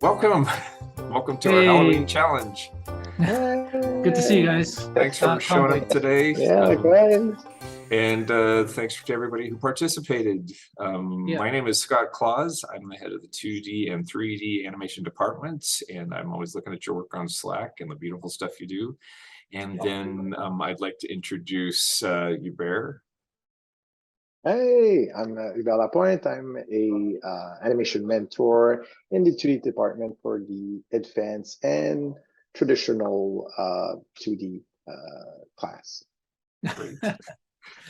Welcome. Welcome to our Hey. Halloween challenge. Good to see you guys. Thanks for Can't showing wait. up today. Yeah, likewise. And thanks to everybody who participated. My name is Scott Claus. I'm the head of the 2D and 3D animation departments, and I'm always looking at your work on Slack and the beautiful stuff you do. And then I'd like to introduce Hubert. Hey, I'm Rebecca Lapointe. I'm a animation mentor in the 2D department for the advanced and traditional 2D class. Great.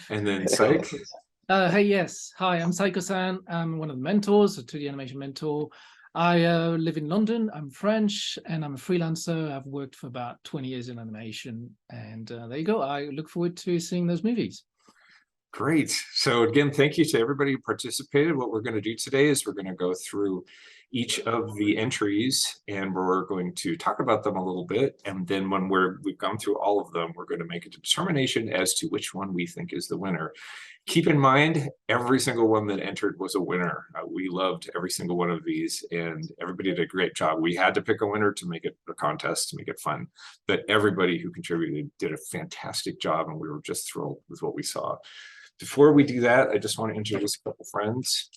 And then Syk. Hey, yes. Hi, I'm Sykosan. I'm one of the mentors, a 2D animation mentor. I live in London. I'm French, and I'm a freelancer. I've worked for about 20 years in animation. And there you go. I look forward to seeing those movies. Great. So again, thank you to everybody who participated. What we're going to do today is we're going to go through each of the entries and we're going to talk about them a little bit. And then when we've gone through all of them, we're going to make a determination as to which one we think is the winner. Keep in mind, every single one that entered was a winner. We loved every single one of these and everybody did a great job. We had to pick a winner to make it a contest, to make it fun. But everybody who contributed did a fantastic job and we were just thrilled with what we saw. Before we do that, I just want to introduce a couple friends.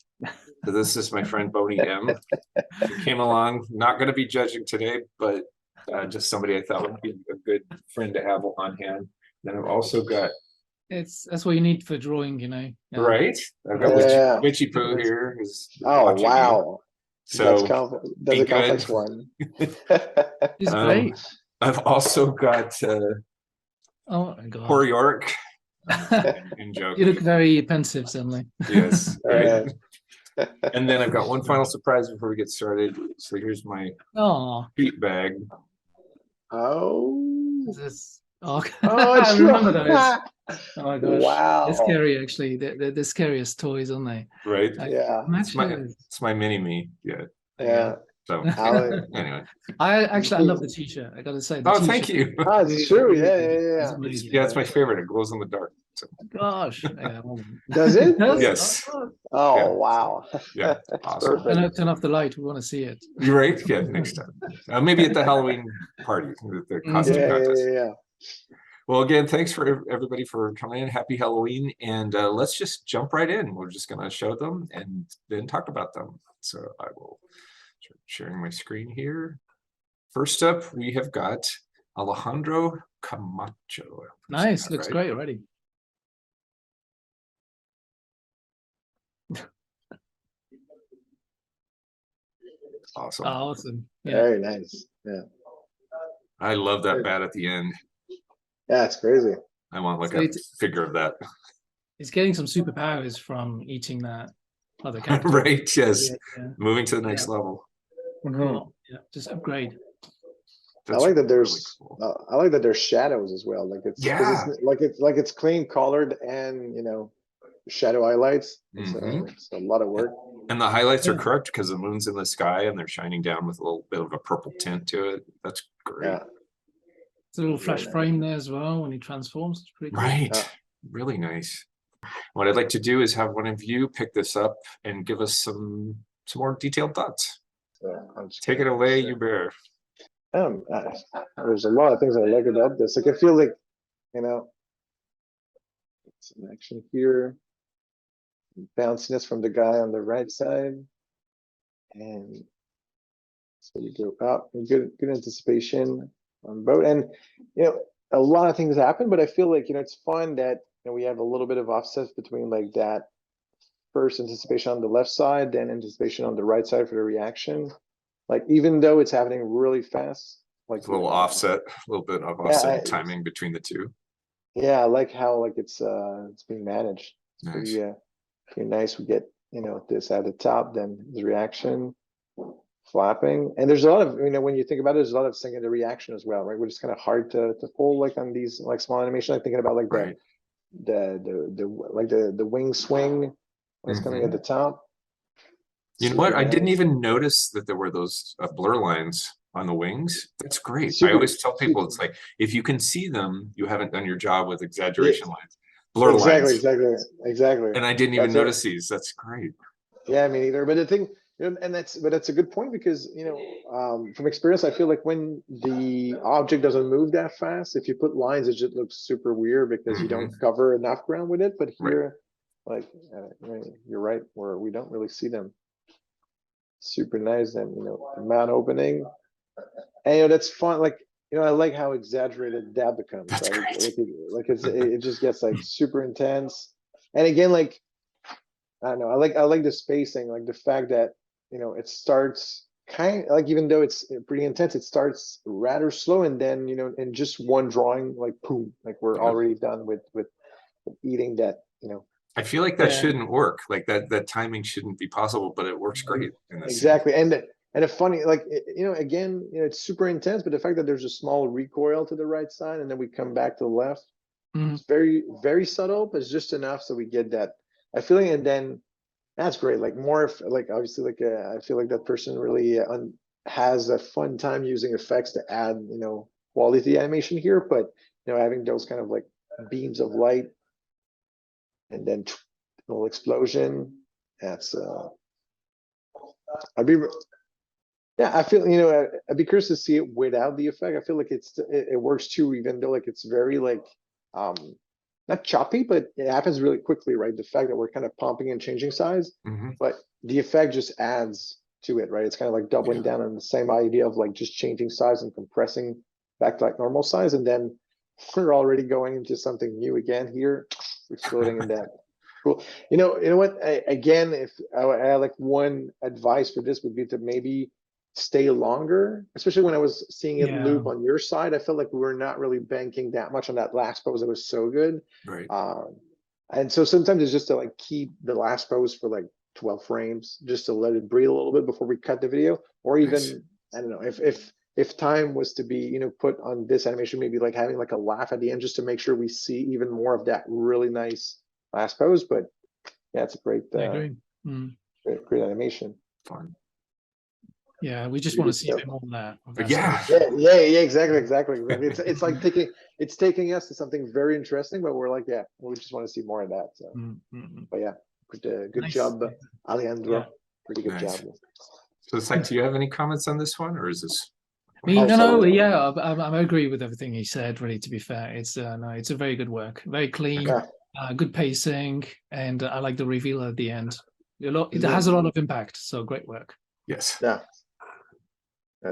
So this is my friend Boney M. Who came along, not going to be judging today, but just somebody I thought would be a good friend to have on hand. Then I've also got That's what you need for drawing, you know. right. I've got Witchy Poo here. Oh wow! So that's a complex one. It's great. I've also got Oh my god. Poor York. You look very pensive suddenly. Yes. Right. And then I've got one final surprise before we get started. So here's my feet bag. Oh. Is this? Oh, I remember those. Oh my gosh. Wow. They're scary actually. They're the scariest toys, aren't they? Right. Yeah. It's my mini-me. Yeah. Yeah. So anyway. I love the t-shirt. I gotta say. Thank you. Oh, it's true. Yeah. Yeah, it's my favorite. It glows in the dark. So. Gosh. Yeah. Does it? Yes. Oh yeah. wow. Yeah. Awesome. Turn off the light. We want to see it. You're right. Yeah. Next time. Maybe at the Halloween party, the costume contest. Yeah. Well, again, thanks for everybody for coming in. Happy Halloween, and let's just jump right in. We're just going to show them and then talk about them. So I will start sharing my screen here. First up, we have got Alejandro Camacho. Nice, looks great already. Awesome. Awesome. Yeah. Very nice. Yeah. I love that bat at the end. Yeah, it's crazy. I want like a figure of that. He's getting some superpowers from eating that other character. Right, yes. Yeah. Moving to the next level. Yeah, just upgrade. That's I like that there's really cool. I like that there's shadows as well. Like it's it's clean colored and shadow highlights. It's a lot of work. And the highlights are correct because the moon's in the sky and they're shining down with a little bit of a purple tint to it. That's great. Yeah. It's a little flash frame there as well when he transforms. It's pretty cool. Right. Really nice. What I'd like to do is have one of you pick this up and give us some more detailed thoughts. Take it away, Hubert. There's a lot of things I like about this. Like I feel like, some action here, bounciness from the guy on the right side, and so you go up. Good anticipation on both, and a lot of things happen. But I feel like it's fun that we have a little bit of offsets between like that first anticipation on the left side, then anticipation on the right side for the reaction. Like even though it's happening really fast, like a little offset, a little bit of offset timing between the two. Yeah, I like how like it's being managed. It's nice. Pretty nice. We get this at the top, then the reaction, flapping, and there's a lot of when you think about it, there's a lot of secondary reaction as well, right? Which is kind of hard to pull like on these like small animation. I'm thinking about like the wing swing that's coming at the top. You know what? I didn't even notice that there were those blur lines on the wings. That's great. I always tell people it's like if you can see them, you haven't done your job with exaggeration lines. Blur lines. Exactly. And I didn't even notice these. That's great. Yeah, me neither. But the thing, And that's a good point because, from experience, I feel like when the object doesn't move that fast, if you put lines, it just looks super weird because you don't cover enough ground with it. But here, like, you're right, where we don't really see them. Super nice. And, the mouth opening. And, that's fun. Like, I like how exaggerated that becomes. That's right? great. Like it just gets like super intense. And again, like, I don't know, I like the spacing, like the fact that, it starts kind of like, even though it's pretty intense, it starts rather slow, and then, in just one drawing, like boom, like we're already done with eating that, I feel like that Yeah. shouldn't work. Like that timing shouldn't be possible, but it works great in this scene. exactly. And a funny, like, again, it's super intense, but the fact that there's a small recoil to the right side and then we come back to the left, Mhm. it's very, very subtle, but it's just enough so we get that I feeling, and then that's great. Like more, like obviously, like I feel like that person really has a fun time using effects to add, quality to the animation here. But having those kind of like beams of light, and then a little explosion. That's I'd be, yeah. I feel I'd be curious to see it without the effect. I feel like it works too, even though like it's very like not choppy, but it happens really quickly, right? The fact that we're kind of pumping and changing size, but the effect just adds to it, right? It's kind of like doubling down on the same idea of like just changing size and compressing back to like normal size. And then we're already going into something new again here, exploding in that. Cool. You know what? Again, if I like one advice for this would be to maybe stay longer, especially when I was seeing it loop on your side. I felt like we were not really banking that much on that last pose. It was so good. Right. And so sometimes it's just to like keep the last pose for like 12 frames, just to let it breathe a little bit before we cut the video. Or even, I don't know, if time was to be, put on this animation, maybe like having like a laugh at the end, just to make sure we see even more of that really nice last pose. But yeah, it's a great, great animation. Fun. Yeah, we just want to see a bit more of that. Yeah. Yeah, exactly. It's like taking us to something very interesting, but we're like, we just want to see more of that. So, but yeah, good job, Alejandro. Yeah. Pretty good job. So, Syke, do you have any comments on this one, or is this? I agree with everything he said. Really, to be fair, it's it's a very good work, very clean, good pacing, and I like the reveal at the end. It has a lot of impact. So great work. Yes. Yeah.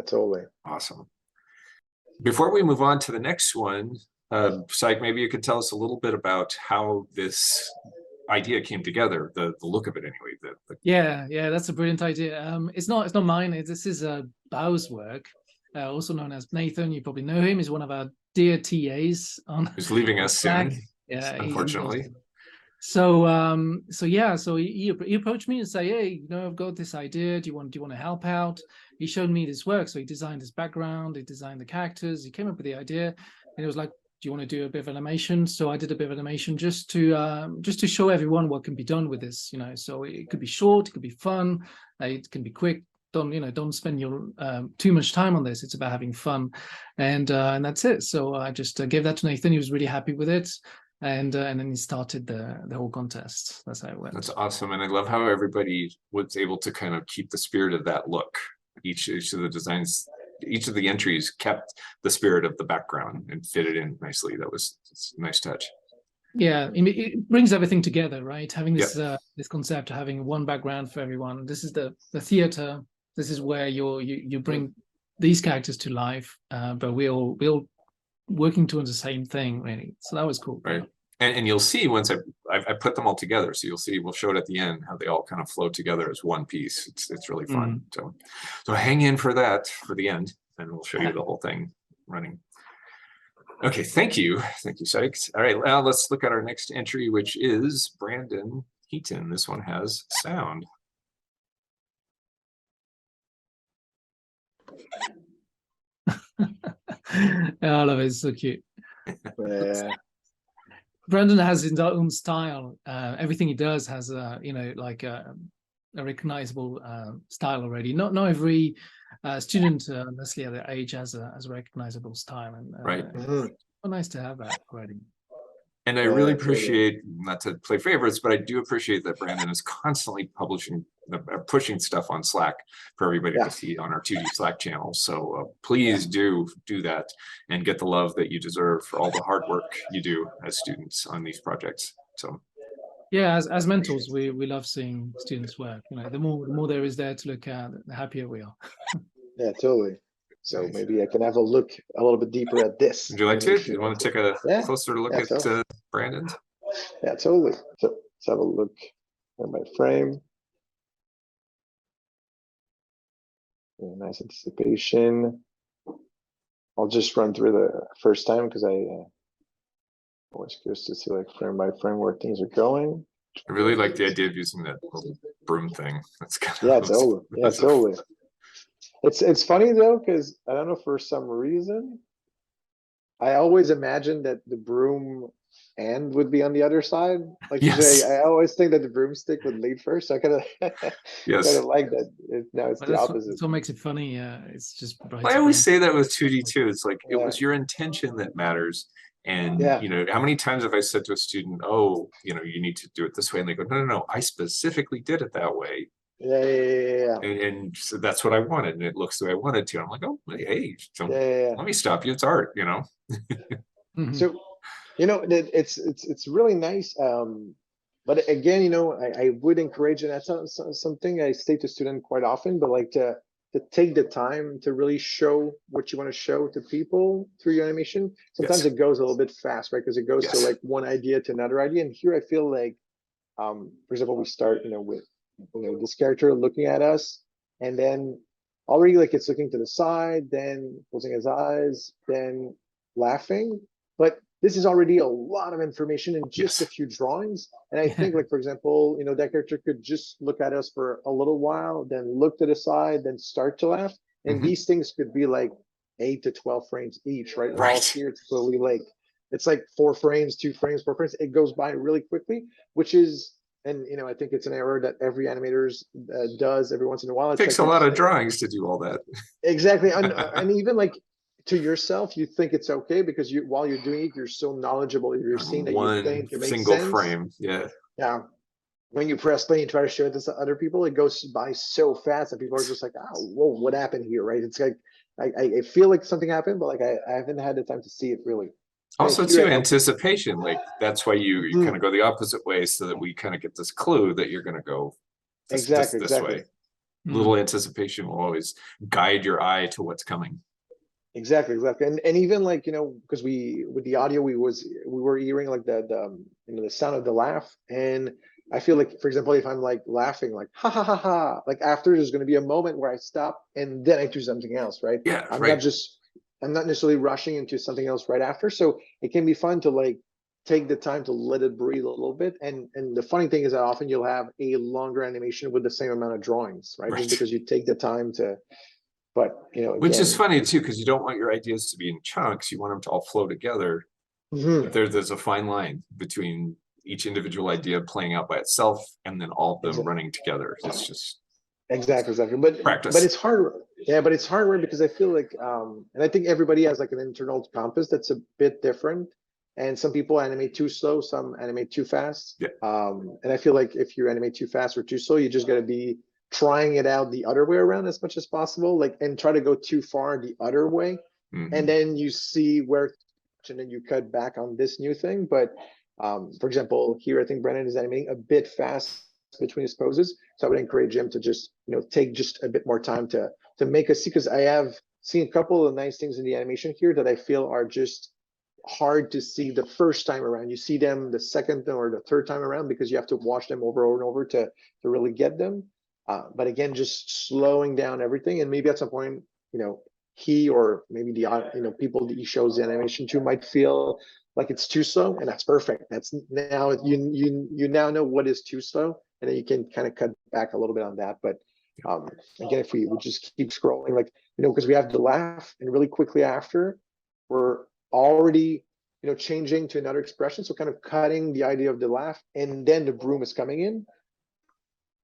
Totally. Awesome. Before we move on to the next one, Syke, maybe you could tell us a little bit about how this idea came together, the look of it anyway. Yeah, that's a brilliant idea. It's not mine. This is Bao's work, also known as Nathan. You probably know him. He's one of our dear TAs on. Who's leaving us soon? Yeah, unfortunately. So he approached me and say, hey, I've got this idea. Do you want to help out? He showed me this work. So he designed his background, he designed the characters, he came up with the idea, and it was like, do you want to do a bit of animation? So I did a bit of animation just to show everyone what can be done with this, So it could be short, it could be fun, it can be quick. Don't spend your too much time on this. It's about having fun, and that's it. So I just gave that to Nathan. He was really happy with it. And then he started the whole contest. That's how it went. That's awesome. And I love how everybody was able to kind of keep the spirit of that look. Each of the designs, each of the entries kept the spirit of the background and fit it in nicely. It's a nice touch. Yeah, it brings everything together, right? Having this this concept of having one background for everyone. This is the theater. This is where you bring these characters to life, but we're all working towards the same thing, really. So that was cool. Right. And you'll see once I put them all together. So you'll see, we'll show it at the end, how they all kind of flow together as one piece. It's really fun. So hang in for that for the end, and we'll show you the whole thing running. Okay, thank you, Syke. All right, now let's look at our next entry, which is Brandon Heaton. This one has sound. I love it. It's so cute. Yeah. Brandon has his own style. Everything he does has a a recognizable style already. Not every student, necessarily at their age, has a recognizable style, and right. It's nice to have that already. And I really appreciate, not to play favorites, but I do appreciate that Brandon is constantly publishing pushing stuff on Slack for everybody Yeah. to see on our 2D Slack channel. So please do that and get the love that you deserve for all the hard work you do as students on these projects. So yeah, as mentors, we love seeing students work. You know, the more there is there to look at, the happier we are. Yeah, totally. So nice. maybe I can have a look a little bit deeper at this. Would you like to? animation. You want to take a Yeah. closer look Yeah, at totally. Brandon's? Yeah, totally. So let's have a look at my frame. Yeah, nice anticipation. I'll just run through the first time because I always curious to see like frame by frame where things are going. I really like the idea of using that little broom thing. That's kind of Yeah, totally. Yeah, totally. It's funny though, because I don't know, for some reason, I always imagined that the broom end would be on the other side. Like Yes. usually, I always think that the broomstick would lead first. So I kind of Yes. kind of like that. Now it's But the that's opposite. what makes it funny. It's just bright. I always say that with 2D too. It's like it Yeah. was your intention that matters. And Yeah. you know, how many times have I said to a student, "Oh, you know, you need to do it this way," and they go, "No, I specifically did it that way." Yeah. And so that's what I wanted, and it looks the way I wanted to. I'm like, "Oh, hey, so Yeah. let me stop you. It's art, you know." Mhm. So, you know, it's really nice. But again, you know, I would encourage, and that's something I say to students quite often, but like to take the time to really show what you want to show to people through your animation. Sometimes Yes. it goes a little bit fast, right? Because it goes to Yes. like one idea to another idea. And here I feel like, for example, we start, you know, with, you know, this character looking at us, and then already like it's looking to the side, then closing his eyes, then laughing. But this is already a lot of information in just a Yes. few drawings. And I think, like, for example, you know, that character could just look at us for a little while, then look to the side, then start to laugh. And Mhm. these things could be like 8 to 12 frames each, right? While Right. here it's really like, it's like 4 frames, 2 frames, 4 frames. It goes by really quickly, which is, and you know, I think it's an error that every animators does every once in a while. It It's takes like a lot of it's drawings to do all that. exactly, and even like to yourself, you think it's okay because you, while you're doing it, you're so knowledgeable. You're On seeing that you one think it makes single sense. frame. Yeah. Yeah. When you press play and try to show this to other people, it goes by so fast that people are just like, "Oh, whoa, what happened here?" Right? It's like I feel like something happened, but like I haven't had the time to see it really. And Also, here too, I, anticipation. Like that's why you Mhm. kind of go the opposite way, so that we kind of get this clue that you're going to go this exactly. way. Little anticipation will always guide your eye to what's coming. Exactly. And even like, you know, because we, with the audio, we were hearing like the you know, the sound of the laugh. And I feel like, for example, if I'm like laughing like ha ha ha ha, like after there's going to be a moment where I stop and then I do something else, right? Yeah. I'm Right. not necessarily rushing into something else right after. So it can be fun to like take the time to let it breathe a little bit. And the funny thing is that often you'll have a longer animation with the same amount of drawings, right? Just Right. because you take the time to, but you know, Which is again, funny too, because you don't want your ideas to be in chunks. You want them to all flow together. mhm. But there's a fine line between each individual idea playing out by itself and then all of them running together. It's just Exactly. But practice. it's hard. Yeah, but it's hard because I feel like and I think everybody has like an internal compass that's a bit different. And some people animate too slow, some animate too fast. Yeah. And I feel like if you animate too fast or too slow, you just gotta be trying it out the other way around as much as possible. Like, and try to go too far the other way. Mhm. And then you see where, and then you cut back on this new thing. But for example, here I think Brennan is animating a bit fast between his poses. So I would encourage him to just, you know, take just a bit more time to make a see, because I have seen a couple of nice things in the animation here that I feel are just hard to see the first time around. You see them the second or the third time around because you have to watch them over and over to really get them. But again, just slowing down everything, and maybe at some point, you know, he or maybe the, you know, people that he shows the animation to might feel like it's too slow, and that's perfect. That's now you now know what is too slow, and then you can kind of cut back a little bit on that. But again, if we would just keep scrolling, like, you know, because we have the laugh, and really quickly after, we're already, you know, changing to another expression. So kind of cutting the idea of the laugh, and then the broom is coming in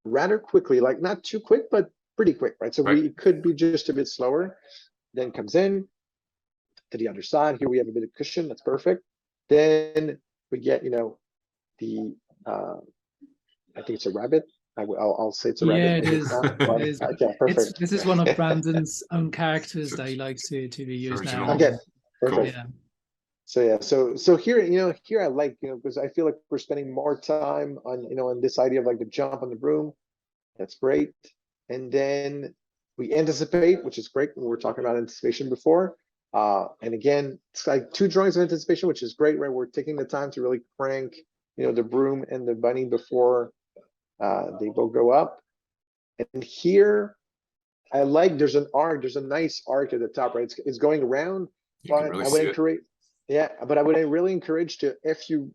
rather quickly, like not too quick, but pretty quick, right? So Right. we could be just a bit slower. Then comes in to the other side. Here we have a bit of cushion. That's perfect. Then we get, you know, the I think it's a rabbit I'll say it's a Yeah, rabbit. it is. But, It is. okay, perfect. This is one of Brandon's own characters that he likes to be used Original. now. Okay, Cool. perfect. Yeah. So yeah, so here, here I like, because I feel like we're spending more time on, on this idea of like the jump on the broom. That's great. And then we anticipate, which is great. We were talking about anticipation before. And again, it's like 2 drawings of anticipation, which is great, right? We're taking the time to really crank, the broom and the bunny before they both go up. And here, I like, there's an arc, there's a nice arc at the top, right? It's going around, You can but really I would see it. encourage, yeah, but I would really encourage to, if you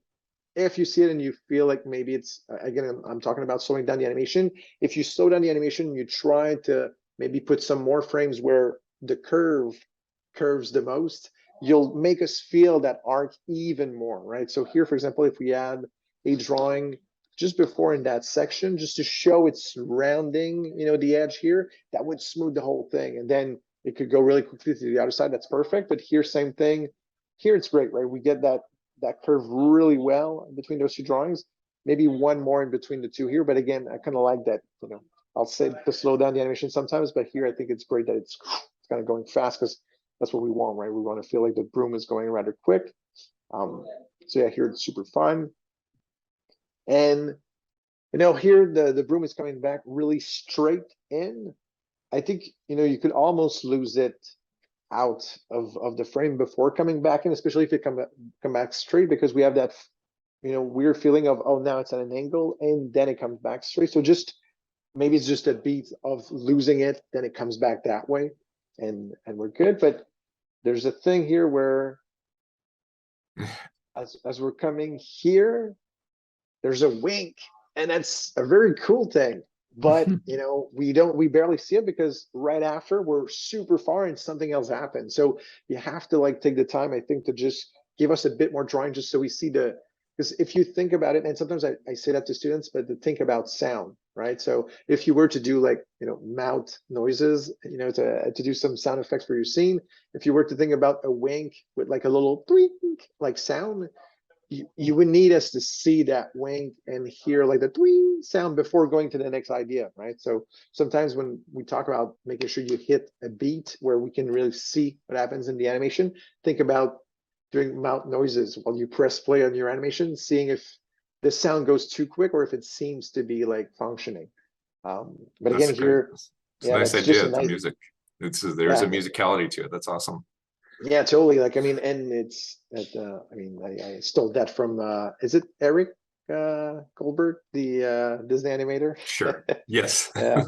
see it and you feel like maybe it's, again, I'm talking about slowing down the animation. If you slow down the animation, you try to maybe put some more frames where the curve curves the most, you'll make us feel that arc even more, right? So here, for example, if we add a drawing just before in that section, just to show it's rounding, the edge here, that would smooth the whole thing. And then it could go really quickly to the other side. That's perfect. But here, same thing. Here, it's great, right? We get that curve really well between those 2 drawings. Maybe one more in between the 2 here. But again, I kind of like that, I'll say to slow down the animation sometimes, but here I think it's great that it's kind of going fast, because that's what we want, right? We want to feel like the broom is going rather quick. So yeah, here it's super fun. And here the broom is coming back really straight in. I think you could almost lose it out of the frame before coming back in, especially if it come back straight, because we have that weird feeling of, oh, now it's at an angle and then it comes back straight. So just maybe it's just a beat of losing it, then it comes back that way, and we're good. But there's a thing here where as we're coming here, there's a wink, and that's a very cool thing. But we barely see it, because right after we're super far and something else happens. So you have to like take the time, I think, to just give us a bit more drawing, just so we see because if you think about it, and sometimes I say that to students, but to think about sound, right? So if you were to do like, mouth noises, to do some sound effects for your scene, if you were to think about a wink with like a little twink, like sound, you would need us to see that wink and hear like the twing sound before going to the next idea, right? So sometimes when we talk about making sure you hit a beat where we can really see what happens in the animation, think about doing mouth noises while you press play on your animation, seeing if the sound goes too quick or if it seems to be like functioning. But That's again, great. here, It's yeah, a nice that's idea. just a The nice, music. There's yeah. a musicality to it. That's awesome. Yeah, totally. Like, I mean, and it's that, I mean, I stole that from, is it Eric Goldberg, the Disney animator? Sure. Yes. Yeah.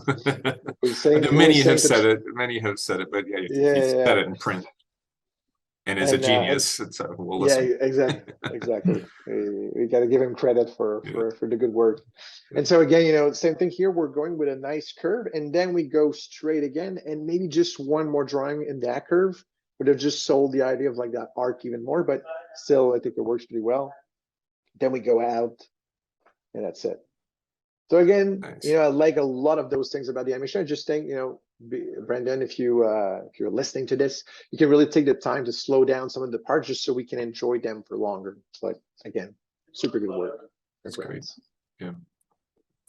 Many have said it. Many have said it, but yeah, he Yeah. said it in print, and is a And genius. So we'll yeah, listen. exactly. We got to give him credit for the good work. Yeah. And so again, same thing here. We're going with a nice curve, and then we go straight again, and maybe just one more drawing in that curve, but have just sold the idea of like that arc even more. But still, I think it works pretty well. Then we go out, and that's it. So again, Nice. I like a lot of those things about the animation. I just think, Brandon, if you're listening to this, you can really take the time to slow down some of the parts just so we can enjoy them for longer. But again, super good work. That's great. Yeah.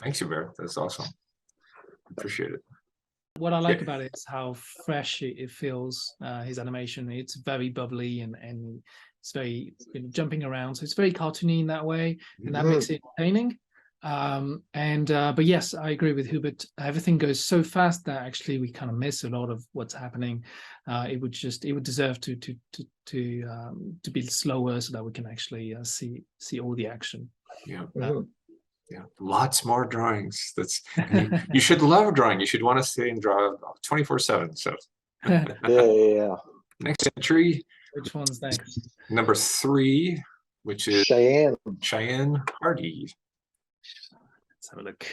Thanks, Hubert. That's awesome. Appreciate it. What I like about it is how fresh it feels, his animation. It's very bubbly and it's very jumping around. So it's very cartoony in that way, and that makes it entertaining. But yes, I agree with Hubert. Everything goes so fast that actually we kind of miss a lot of what's happening. It would deserve to be slower so that we can actually see all the action. Yeah. Yeah, lots more drawings. You should love drawing. You should want to stay and draw 24/7. So yeah. Next entry. Which one's next? Number 3, which is Cheyenne Hardy. Let's have a look.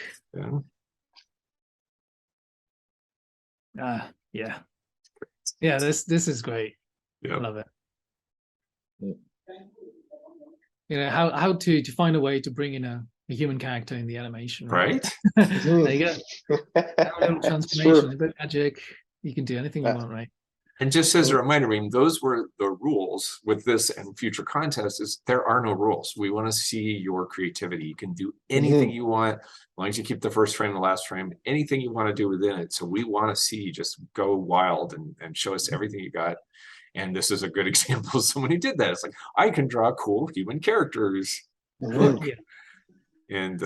Yeah. This is great. Yeah. I love it. How to find a way to bring in a human character in the animation, right? There you go. A little transformation, a bit magic. You can do anything you want, right? And just as a reminder, I mean, those were the rules with this and future contests is there are no rules. We want to see your creativity. You can do anything you want, as long as you keep the first frame, the last frame, anything you want to do within it. So we want to see you just go wild and show us everything you got. And this is a good example of someone who did that. It's like, I can draw cool human characters. Look. Yeah. And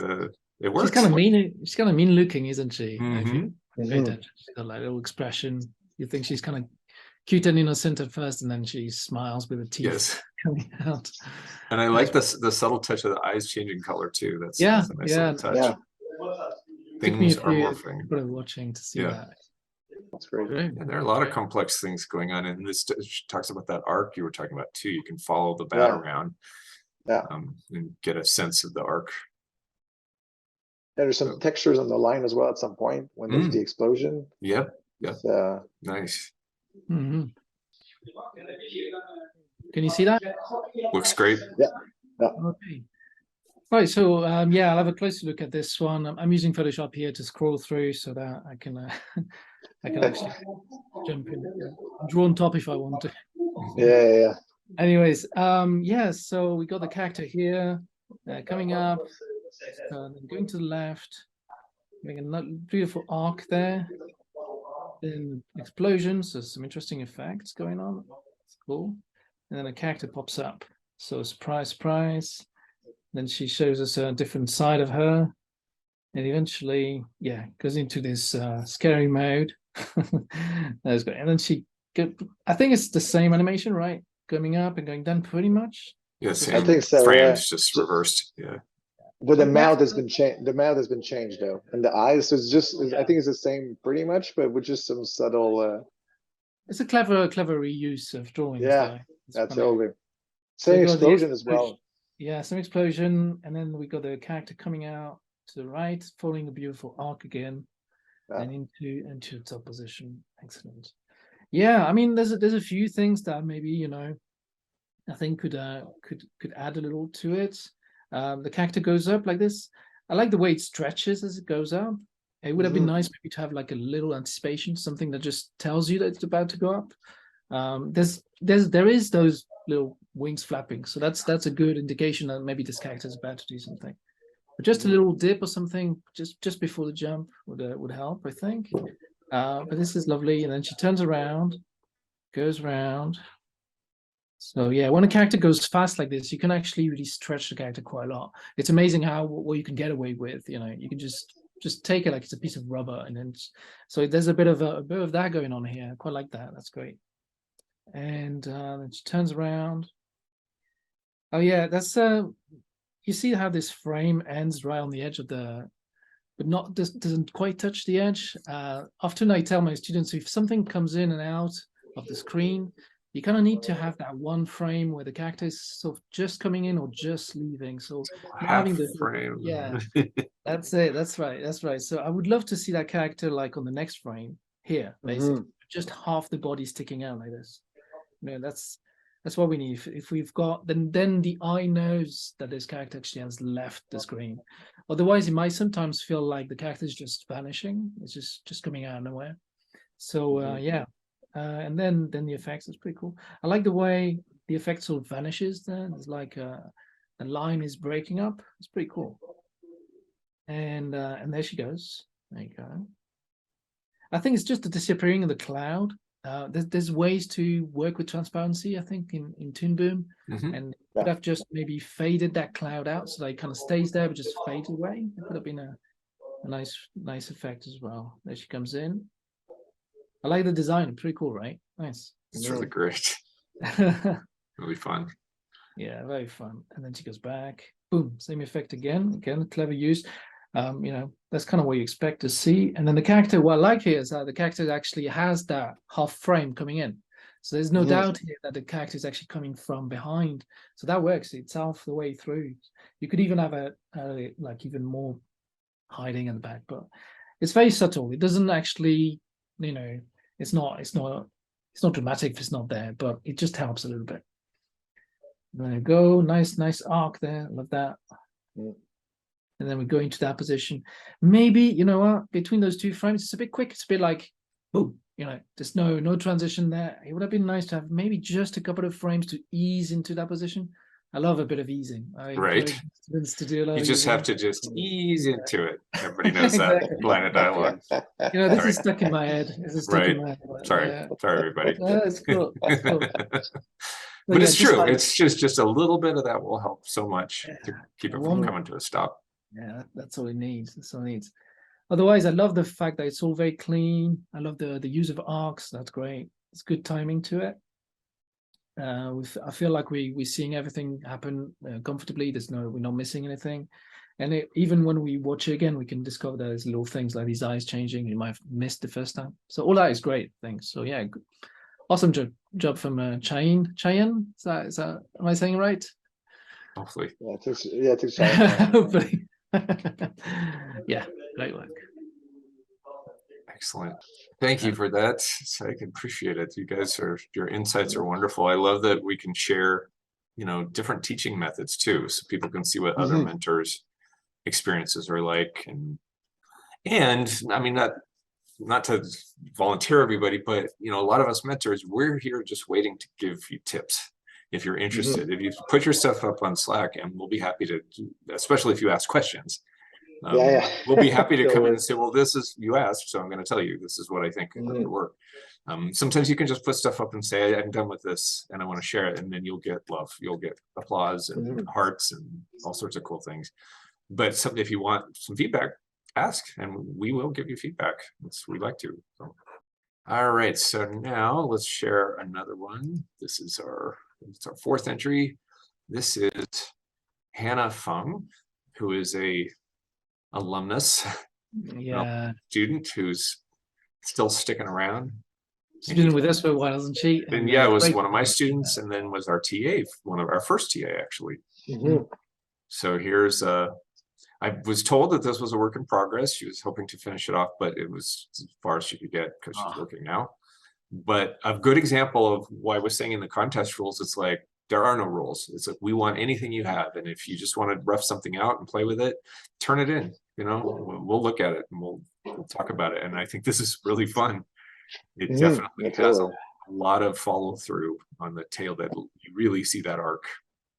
it works. She's kind of mean. She's kind of mean looking, isn't she? If you Mhm. pay attention, she's got like a little expression. You think she's kind of cute and innocent at first, and then she smiles with the teeth Yes. coming out. And I like the subtle touch of the eyes changing color too. That's Yeah, a nice yeah. little touch. Yeah. Took me Things a are few morphing. people are watching to see Yeah. that. That's great. Great. And there are a lot of complex things going on, and this talks about that arc you were talking about too. You can follow the bat around, Yeah. and get a sense of the arc. There's some textures on the line as well at some point when there's the explosion. Yep, It's, nice. Mhm. Can you see that? Looks great. Okay. Right, so yeah, I'll have a closer look at this one. I'm using Photoshop here to scroll through so that I can I can actually jump in, draw on top if I want to. yeah. Anyways, yeah, so we got the character here coming up, then going to the left, making a beautiful arc there. Then explosions, there's some interesting effects going on. It's cool. And then a character pops up. So surprise, surprise. Then she shows us a different side of her. And eventually, yeah, goes into this scary mode. That's great. And then I think it's the same animation, right? Coming up and going down pretty much. Yeah, I same think so. frames, just reversed. Yeah. But the mouth has been changed. The mouth has been changed though, and the eyes is just. I think it's the same pretty much, but with just some subtle. It's a clever reuse of drawings. Yeah, It's that's funny. totally. So Same you got the explosion as well. Yeah, some explosion, and then we got the character coming out to the right, following a beautiful arc again, Yeah. and into top position. Excellent. Yeah, I mean, there's a few things that maybe I think could add a little to it. The character goes up like this. I like the way it stretches as it goes up. It would have been nice maybe to have like a little anticipation, something that just tells you that it's about to go up. There is those little wings flapping, so that's a good indication that maybe this character is about to do something. But just a little dip or something just before the jump would help, I think. But this is lovely, and then she turns around, goes around. So yeah, when a character goes fast like this, you can actually really stretch the character quite a lot. It's amazing what you can get away with. You can just take it like it's a piece of rubber, and then so there's a bit of that going on here. I quite like that. That's great. And then she turns around. Oh yeah, that's you see how this frame ends right on the edge of but doesn't quite touch the edge. Often I tell my students, if something comes in and out of the screen, you kind of need to have that one frame where the character is sort of just coming in or just leaving. So having the frame. Yeah, that's it. That's right. So I would love to see that character like on the next frame here, basically, just half the body sticking out like this. That's what we need. If we've got then the eye knows that this character actually has left the screen. Otherwise, it might sometimes feel like the character is just vanishing. It's just coming out of nowhere. So yeah. And then the effects is pretty cool. I like the way the effect sort of vanishes there. There's like a line is breaking up. It's pretty cool. And there she goes. There you go. I think it's just the disappearing of the cloud. There's ways to work with transparency, I think, in Toon Boom. And could have just maybe faded that cloud out so that it kind of stays there but just fades away. It could have been a nice effect as well. There she comes in. I like the design. Pretty cool, right? Nice. It's really great. Really fun. Yeah, very fun. And then she goes back. Boom, same effect again. Again, clever use. That's kind of what you expect to see. And then the character, what I like here is that the character actually has that half frame coming in. So there's no doubt here that the character is actually coming from behind. So that works. It's half the way through. You could even have like even more hiding in the back, but it's very subtle. It doesn't actually, it's not dramatic if it's not there, but it just helps a little bit. There you go. Nice arc there. Love that. And then we go into that position. Maybe, between those two frames, it's a bit quick. It's a bit like, boom, you know, there's no transition there. It would have been nice to have maybe just a couple of frames to ease into that position. I love a bit of easing. I Right. encourage students to do a lot You of just have easing. to just ease into it. Everybody knows that Exactly. line of dialogue. You know, this Sorry. is stuck in my head. This is stuck Right. in my head. But, Sorry, yeah. everybody. No, it's cool. It's cool. But yeah, it's just true. like- It's just a little bit of that will help so much to keep it from One- coming to a stop. Yeah, that's all it needs. That's all it needs. Otherwise, I love the fact that it's all very clean. I love the use of arcs. That's great. It's good timing to it. I feel like we're seeing everything happen comfortably. We're not missing anything. And even when we watch it again, we can discover there's little things like these eyes changing you might have missed the first time. So all that is great. Thanks. So yeah, awesome job from Cheyenne. Cheyenne, is that am I saying it right? Yeah, Hopefully. it takes time. Hopefully. Yeah, great work. Excellent. Thank you for that. I can appreciate it. Your insights are wonderful. I love that we can share, different teaching methods too, so people can see what other mentors' experiences are like. And I mean, not to volunteer everybody, but a lot of us mentors, we're here just waiting to give you tips. If you're interested, if you put your stuff up on Slack, and we'll be happy to, especially if you ask questions. We'll be happy to come in and say, well, you asked, so I'm going to tell you, this is what I think would work. Sometimes you can just put stuff up and say, I'm done with this and I want to share it. And then you'll get love, you'll get applause and hearts and all sorts of cool things. But if you want some feedback, ask and we will give you feedback. We'd like to. So. All right, so now let's share another one. It's our fourth entry. This is Hannah Fung, who is a alumnus, student who's still sticking around. She's been with us for a while, hasn't she? And yeah, it was one of my students, and then was our TA, one of our first TA actually. So here's I was told that this was a work in progress. She was hoping to finish it off, but it was as far as she could get because she's working now. But a good example of why I was saying in the contest rules, it's like there are no rules. It's like we want anything you have, and if you just want to rough something out and play with it, turn it in. We'll look at it and we'll talk about it. And I think this is really fun. It definitely has a lot of follow through on the tail that you really see that arc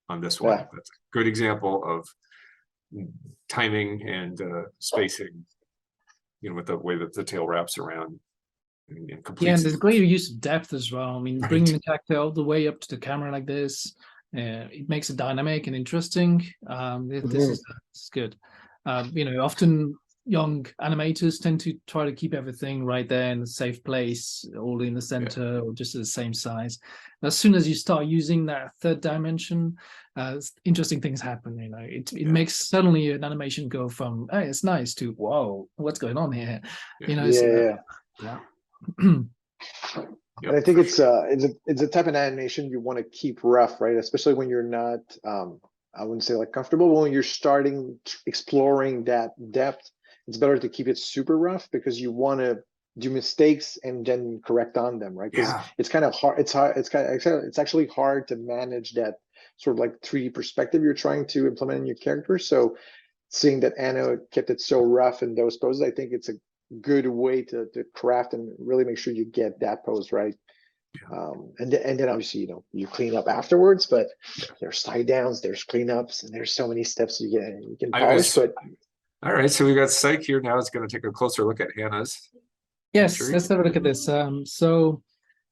on this one. That's a good example of timing and spacing, with the way that the tail wraps around. And and there's great use of depth as well. I mean, bringing the character all the way up to the camera like this, it makes it dynamic and interesting. This is good. Often young animators tend to try to keep everything right there in a safe place, all in the center or just at the same size. As soon as you start using that third dimension, interesting things happen. It makes suddenly an animation go from, hey, it's nice, to whoa, what's going on here? And I think it's a type of animation you want to keep rough, right? Especially when you're not, I wouldn't say like comfortable, but when you're starting exploring that depth, it's better to keep it super rough because you want to do mistakes and then correct on them, right? Because it's kind of hard. It's actually hard to manage that sort of like 3D perspective you're trying to implement in your character. So seeing that Anna kept it so rough in those poses, I think it's a good way to craft and really make sure you get that pose right. And then obviously you clean up afterwards, but there's side downs, there's cleanups, and there's so many steps you can polish. But all right, so we got Syke here now. Is going to take a closer look at Hannah's. Yes, let's have a look at this. So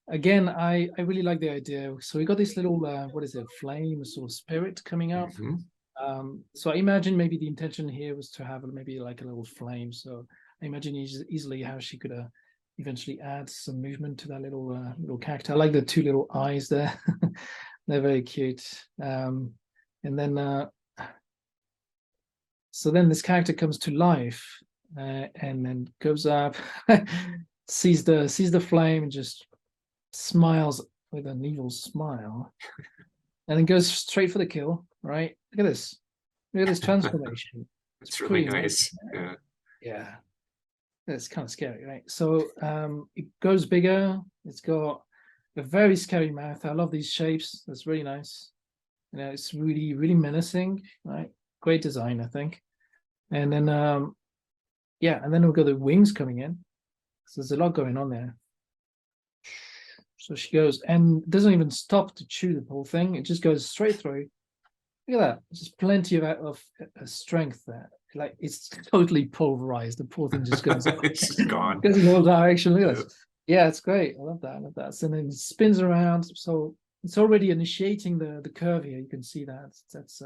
again, I really like the idea. So we got this little what is it, flame, sort of spirit coming up. So I imagine maybe the intention here was to have maybe like a little flame. So I imagine easily how she could eventually add some movement to that little character. I like the two little eyes there. They're very cute. And then so then this character comes to life and then goes up, sees the flame and just smiles with an evil smile, and then goes straight for the kill. Right? Look at this. Look at this transformation. It's really nice. Yeah. It's kind of scary, right? So it goes bigger. It's got a very scary mouth. I love these shapes. That's really nice. It's really, really menacing, right? Great design, I think. And then, and then we've got the wings coming in. So there's a lot going on there. So she goes and doesn't even stop to chew the whole thing. It just goes straight through. Look at that. There's just plenty of strength there. Like it's totally pulverized. The poor thing just goes, It's just gone. goes in all direction. Look at this. Yeah, it's great. I love that. I love that. So then it spins around. So it's already initiating the curve here. You can see that. That's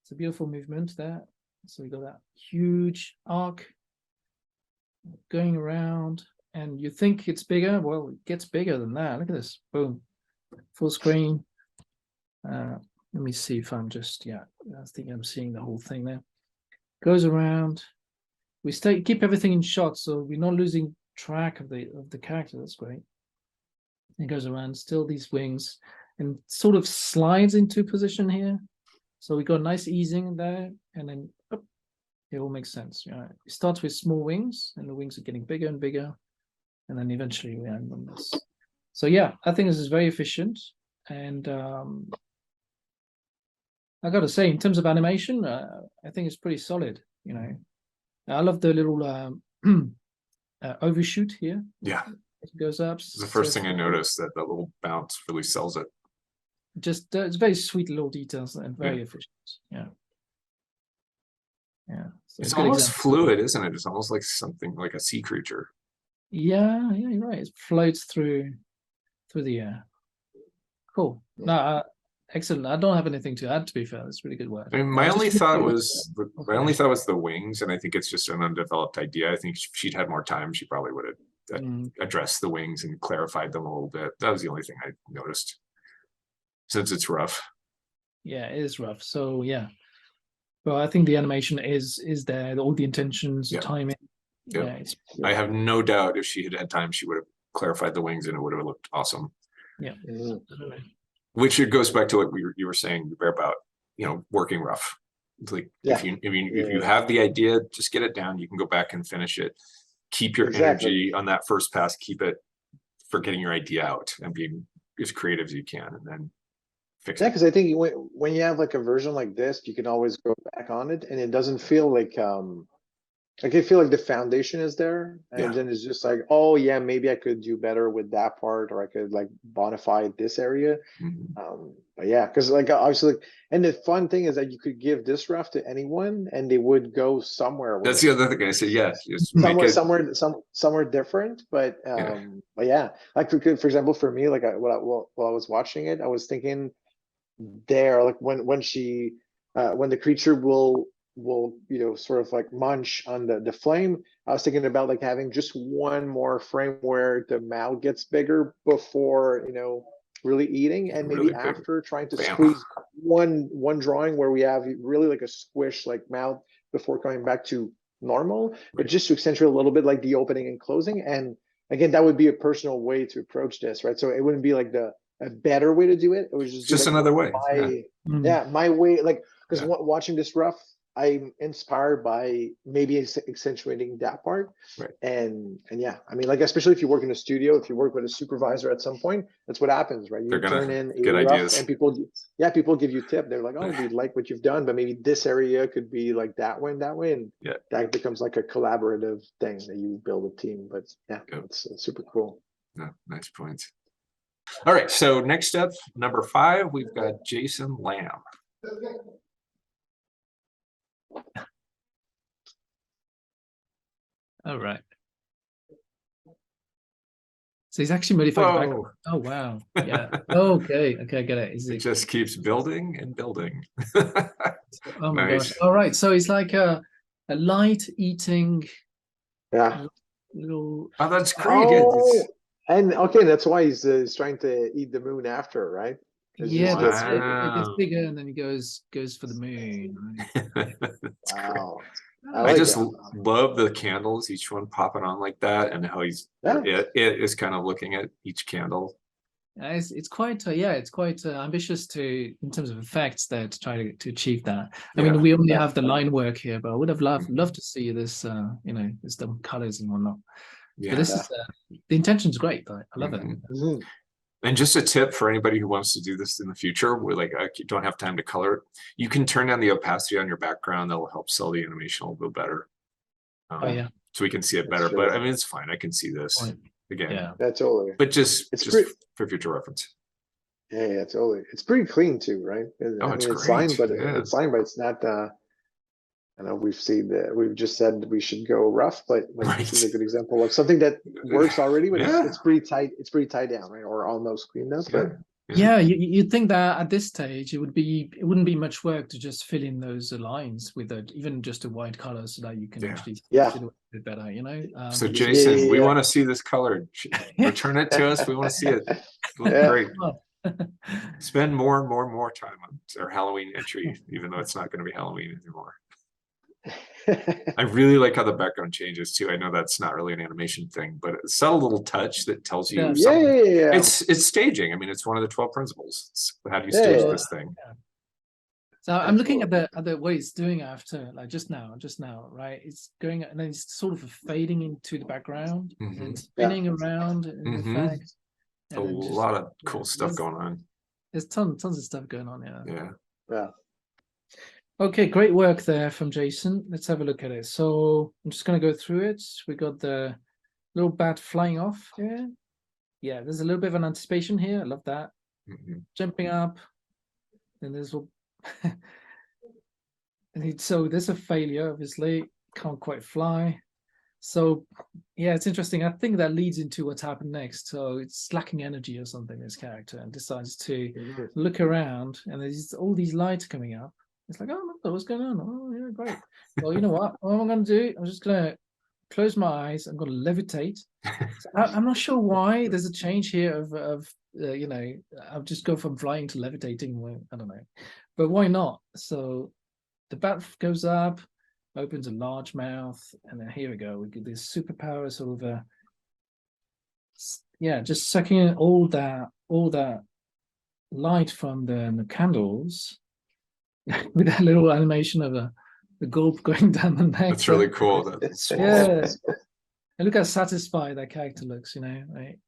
it's a beautiful movement there. So we got that huge arc going around, and you think it's bigger. Well, it gets bigger than that. Look at this. Boom. Full screen. Let me see if I'm just, yeah, I think I'm seeing the whole thing there. Goes around. We keep everything in shot, so we're not losing track of the character. That's great. It goes around, still these wings, and sort of slides into position here. So we got a nice easing there, and then up, it all makes sense. Yeah, it starts with small wings, and the wings are getting bigger and bigger, and then eventually we end on this. So yeah, I think this is very efficient, and I got to say, in terms of animation, I think it's pretty solid. You know, I love the little overshoot here. Yeah, it goes up. it's the first thing I noticed, that the little bounce really sells it. Just it's very sweet little details and very efficient. Yeah, yeah. So It's a good almost example. fluid, isn't it? It's almost like something like a sea creature. Yeah, yeah, you're right. It floats through the air. Cool. No, excellent. I don't have anything to add. To be fair, it's really good work. I mean, my Just only really thought good. was the wings, and I think it's just an undeveloped idea. I think if she'd had more time, she probably would have addressed the wings and clarified them a little bit. That was the only thing I noticed, since it's rough. Yeah, it is rough. So yeah, but I think the animation is there. All the intentions, Yeah. timing. Yep. Yeah, it's I have no doubt if she had had time, she would have clarified the wings, and it would have looked awesome. yeah. Which it goes back to what you were saying about, you know, working rough. It's like if you have the idea, just get it down. You can go back and finish it. Keep your energy on that first pass. Keep it for getting your idea out and being as creative as you can, and then fix it. Yeah, because I think when you have like a version like this, you can always go back on it, and it doesn't feel like I feel like the foundation is there, and then it's just like, oh yeah, maybe I could do better with that part, or I could like bonify this area. But yeah, because like obviously, and the fun thing is that you could give this rough to anyone, and they would go somewhere. That's the other thing I said. Yeah, just somewhere different. But yeah, like for example, for me, like while I was watching it, I was thinking there, like when the creature will sort of like munch on the flame. I was thinking about like having just one more frame where the mouth gets bigger before really eating, and maybe after trying to squeeze one drawing where we have really like a squish like mouth before coming back to normal, but just to accentuate a little bit like the opening and closing. And again, that would be a personal way to approach this, right? So it wouldn't be like a better way to do it. It was just like another way. My way, like, because watching this rough, I'm inspired by maybe accentuating that part. Right. And yeah, I mean, like, especially if you work in a studio, if you work with a supervisor at some point, that's what happens, right? You turn in a rough ideas, and people give you tip. They're like, oh, we like what you've done, but maybe this area could be like that way, and that becomes like a collaborative thing that you build a team. But it's super cool. Yeah, nice points. All right, so next up, number 5, we've got Jason Lamb. All right. So he's actually modified the background. Oh wow. Yeah. Okay, I get it. It just keeps building and building. Oh my gosh. All right. So he's like a light eating. Yeah. Little. Oh, that's great. Oh, and okay, that's why he's trying to eat the moon after, right? Yeah, that's it. It gets bigger, and then he goes for the moon. Right? Wow. I just love the candles, each one popping on like that, and how it is kind of looking at each candle. It's quite it's quite ambitious in terms of effects there to try to achieve that. I mean, we only have the line work here, but I would have loved to see this there's the colors and whatnot. Yeah, but this is the intention's great. I love it. And just a tip for anybody who wants to do this in the future, where like you don't have time to color it, you can turn down the opacity on your background. That will help sell the animation a little bit better. So we can see it better. But I mean, it's fine. I can see this. again. Yeah. Yeah, totally. But just It's for future reference. Yeah, totally. It's pretty clean too, right? Oh, I it's mean, it's signed, great. but Yeah. it's signed, but it's not. I know we've just said we should go rough, but like this is a Right. good example of something that works already, but Yeah. it's pretty tight. It's pretty tied down, right? Or almost cleaned up. Yeah. But Yeah, you'd think that at this stage it wouldn't be much work to just fill in those lines with even just a white color so that you can Yeah. actually Yeah. see it a bit better, you know. So But Jason, we yeah. want to see this colored. Return it to us. We want to see it. Look Yeah. great. Spend more and more and more time on our Halloween entry, even though it's not going to be Halloween anymore. I really like how the background changes too. I know that's not really an animation thing, but it's a subtle little touch that tells you Yeah. something. Yeah. It's staging. I mean, it's one of the 12 principles. It's how do you Yeah, stage yeah. this thing? So I'm looking at the way it's doing after, like just now, right? It's going and then it's sort of fading into the background and spinning around in effect. A lot of cool stuff going on. There's tons of stuff going on, yeah. Yeah. Yeah. Okay, great work there from Jason. Let's have a look at it. So I'm just going to go through it. We got the little bat flying off here. Yeah, there's a little bit of an anticipation here. I love that. Jumping up. And there's so there's a failure, obviously. Can't quite fly. So yeah, it's interesting. I think that leads into what's happened next. So it's lacking energy or something, this character, and decides to look around, and there's all these lights coming up. It's like, oh, look, what's going on? Oh, yeah, great. Well, you know what? What am I going to do? I'm just going to close my eyes. I'm going to levitate. So I'm not sure why there's a change here of you know, I'll just go from flying to levitating. I don't know, but why not? So the bat goes up, opens a large mouth, and then here we go. We get this superpower sort of yeah, just sucking in all that light from the candles with that little animation of the gulp going down the neck. That's really cool. That's yeah. And look how satisfied that character looks, you know, right?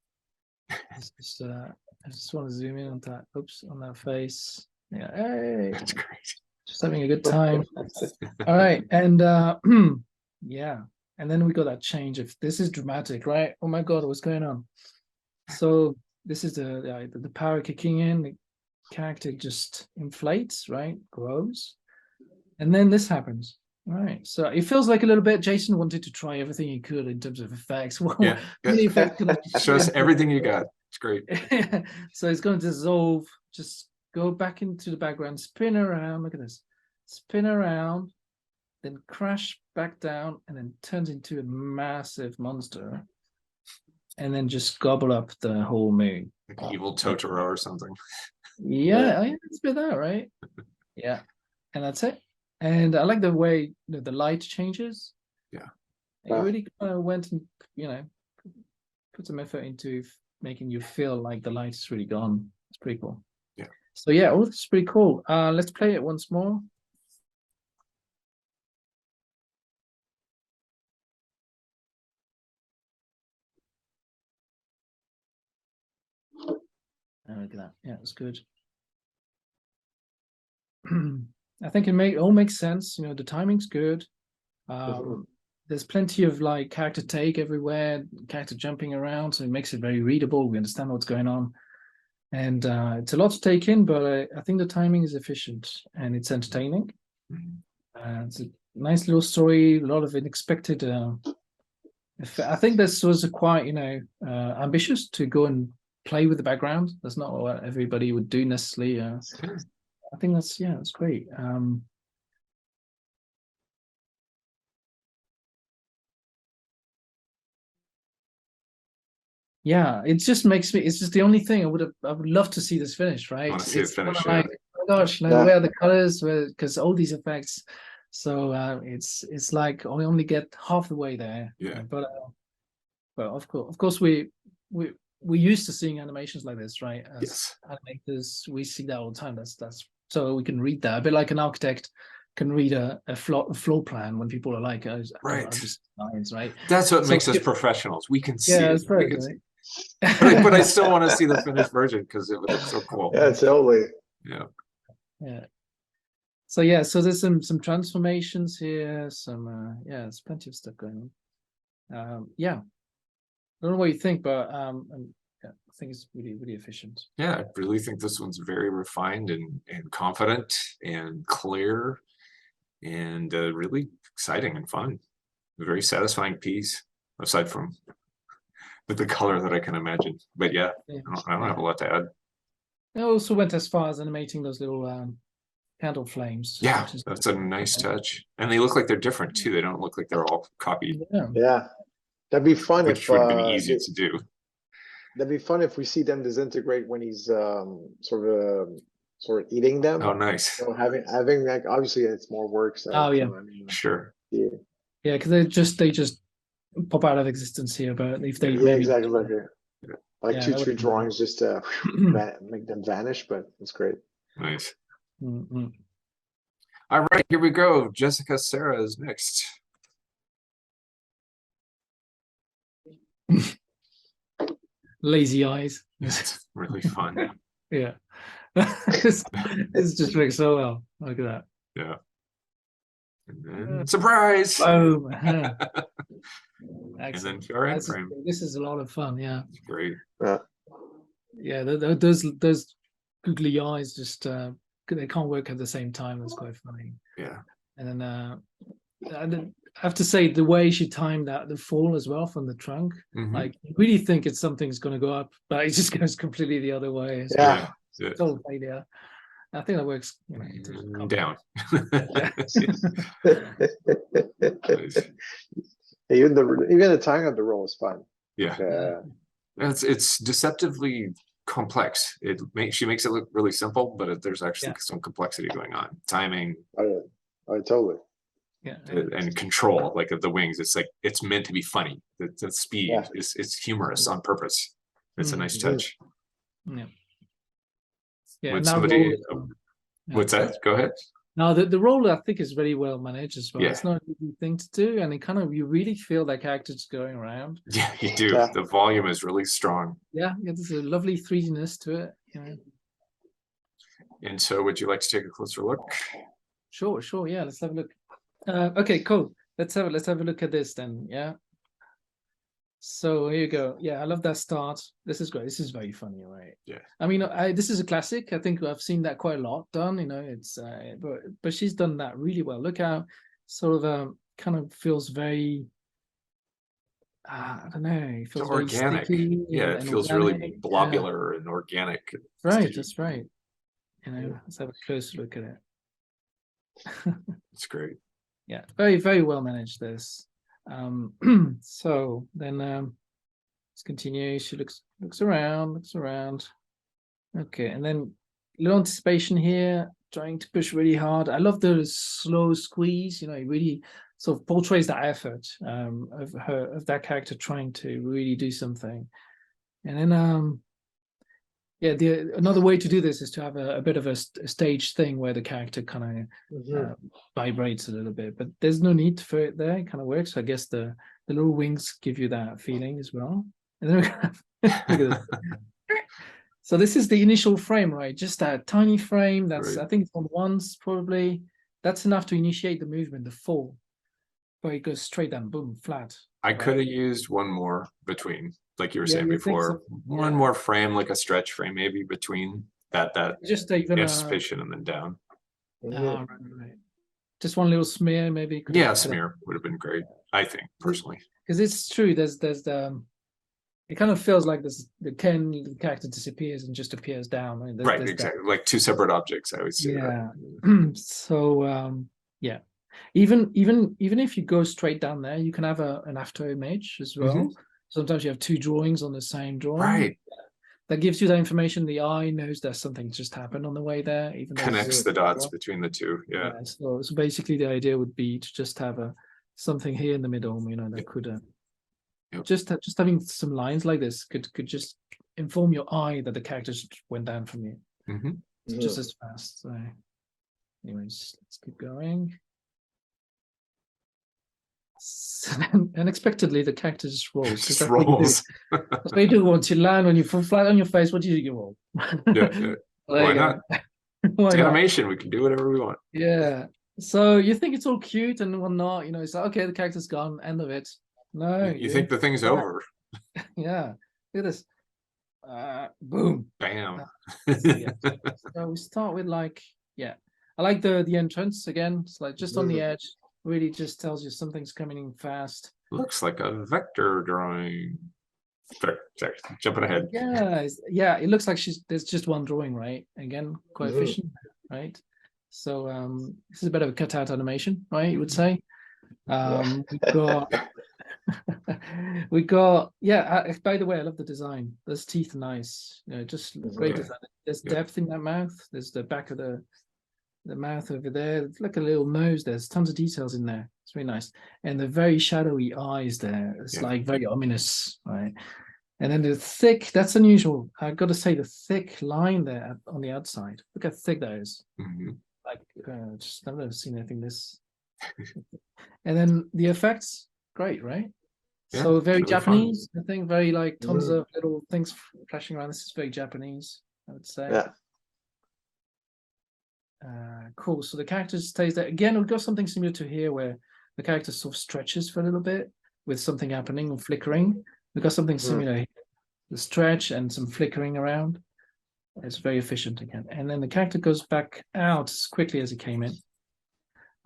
I just want to zoom in on that. Oops, on that face. Yeah, hey, That's great. just having a good time. All right, and yeah, and then we got that change of this is dramatic, right? Oh my God, what's going on? So this is the power kicking in. The character just inflates, right? Grows, and then this happens. Right, so it feels like a little bit Jason wanted to try everything he could in terms of effects. Well, Yeah. many effects Show us everything you got. It's great. So it's going to dissolve, just go back into the background, spin around. Look at this, spin around, then crash back down, and then turns into a massive monster, and then just gobble up the whole moon. Like evil Totoro or something. Yeah, it's a bit that, right? Yeah, and that's it. And I like the way the light changes. Yeah. It really kind of went and, you know, put some effort into making you feel like the light is really gone. It's pretty cool. Yeah. So yeah, all this is pretty cool. Let's play it once more. Look at that. Yeah, it's good. I think it all makes sense. You know, the timing's good. There's plenty of like character take everywhere, character jumping around, so it makes it very readable. We understand what's going on, and it's a lot to take in. But I think the timing is efficient and it's entertaining. It's a nice little story, a lot of unexpected. I think this was quite, you know, ambitious to go and play with the background. That's not what everybody would do necessarily. I think that's great. Yeah, it just makes me. It's just the only thing I would love to see this finished, right? I want to see it finished. Like, oh my gosh, you know, where are the colors? Because all these effects. So it's like I only get half the way there. Yeah. But of course, we used to seeing animations like this, right? As animators, we see that all the time. That's so we can read that a bit like an architect can read a floor plan when people are like, right, just lines, right? That's what makes us professionals. We can see it. Right. But I still want to see the finished version because it would look so cool. Yeah, totally. Yeah. So yeah, so there's some transformations here. There's plenty of stuff going on. Yeah. don't know what you think, but yeah, I think it's really, really efficient. Yeah, I really think this one's very refined and confident and clear and really exciting and fun. A very satisfying piece, aside from the color that I can imagine. But yeah, Yeah. I don't have a lot to add. I also went as far as animating those little candle flames. Yeah, which is- that's a nice touch. And they look like they're different too. They don't look like they're all copied, Yeah. Yeah, that'd be fun which if would have been easy to do. that'd be fun if we see them disintegrate when he's sort of eating them. Oh, nice. So having like obviously it's more work. So, Oh, yeah. so, I mean, Sure. yeah, Yeah, because they just pop out of existence here, but if they yeah, maybe- exactly. Like Yeah, two, that would three be drawings just to make them vanish, but it's great. Nice. Mm-mm. All right, here we go. Jessica Sarah is next. Lazy eyes. It's really fun. Yeah. This just works so well. Look at that. Yeah. And then surprise. Boom. And Excellent. then our end This is- frame. This is a lot of fun. Yeah. Great. Yeah. Those googly eyes just they can't work at the same time. That's quite funny. Yeah. And then I have to say the way she timed that the fall as well from the trunk, Mhm. like you really think it's something's going to go up, but it just goes completely the other way. It's Yeah. Yeah. total failure. I think that works. You know, in terms of And comedy. down. Even the timing of the roll is fun. Yeah. It's deceptively complex. She makes it look really simple, but there's actually some complexity going on. Timing Oh, totally. Yeah. and control, like of the wings. It's like it's meant to be funny. The speed Yeah. is humorous on purpose. It's a nice Mhm. touch. Yeah. Yeah. When and that somebody- roll is, yeah. What's that? Go ahead. No, the role I think is very well managed as well. Yeah. It's not an easy thing to do, and it kind of you really feel that characters going around. Yeah, you do. Yeah. The volume is really strong. Yeah, there's a lovely 3D-ness to it. You know. And so would you like to take a closer look? Sure. Yeah, let's have a look. Okay, cool. Let's have a look at this then. Yeah. So here you go. Yeah, I love that start. This is great. This is very funny, right? Yeah. I mean, this is a classic. I think I've seen that quite a lot done. You know, it's but she's done that really well. Look how sort of kind of feels very. I don't know. It It's feels very organic. sticky Yeah, it and feels organic. really blobular and organic. Right, Sticky. that's right. You know, let's have a closer look at it. It's great. Yeah, very, very well managed this. So then let's continue. She looks around. Okay, and then little anticipation here, trying to push really hard. I love the slow squeeze, you know, it really sort of portrays that effort of that character trying to really do something. And then yeah, another way to do this is to have a bit of a stage thing where the character kind of vibrates a little bit, but there's no need for it there. It kind of works. I guess the little wings give you that feeling as well. And then we have, look at this. So this is the initial frame, right? Just that tiny frame. That's Right. I think it's on once probably. That's enough to initiate the movement, the fall, where it goes straight down, boom, flat. I could have used one more between, like you were Yeah, saying you think before, so? one Yeah. more frame, like a stretch frame, maybe between that Just even anticipation and then down. right. Just one little smear, maybe. Yeah, smear would have been great, I think, personally. Because it's true. There's the. It kind of feels like the character disappears and just appears down. Right, Right, there's that. exactly. Like two separate objects, I would say. Yeah. So yeah, even if you go straight down there, you can have an after image as well. Sometimes you have two drawings on the same drawing. Right. That gives you that information. The eye knows that something just happened on the way there. Even though Connects it's the dots draw. between the two. Yeah. So basically, the idea would be to just have something here in the middle. You know, that could just having some lines like this could just inform your eye that the character just went down from you. It's just as fast. So, anyways, let's keep going. So then, unexpectedly, the character just rolls. 'cause Just that's what you do. rolls. That's what you do once you land when you fall flat on your face. What do? You roll. Yeah. There Why you go. not? Why It's not? animation. We can do whatever we want. Yeah. So you think it's all cute and whatnot, you know, it's like, okay, the character's gone, end of it. No. You think the thing's Yeah. over. Yeah, look at this. Boom. Bam. Yeah. So we start with like, yeah, I like the entrance again. It's like just on the edge, really just tells you something's coming in fast. Looks like a vector drawing. Sorry, jumping ahead. Yeah, yeah, it looks like there's just one drawing, right? Again, quite efficient, right? So this is a bit of a cutout animation, right? You would say. We got yeah, by the way, I love the design. Those teeth are nice, you know, just great design. There's depth in that mouth. There's the back of the mouth over there. It's like a little nose. There's tons of details in there. It's really nice. And the very shadowy eyes there. It's like very ominous, right? And then the thick, that's unusual. I've got to say the thick line there on the outside. Look how thick that is. Like just I've never seen anything this. And then the effects, great, right? Yeah, so very really Japanese, I think, very like tons of little things flashing around. This is very Japanese, I would say. Yeah. Cool. So the character stays there. Again, we've got something similar to here where the character sort of stretches for a little bit with something happening or flickering. We've got something similar here. The stretch and some flickering around. It's very efficient again. And then the character goes back out as quickly as he came in.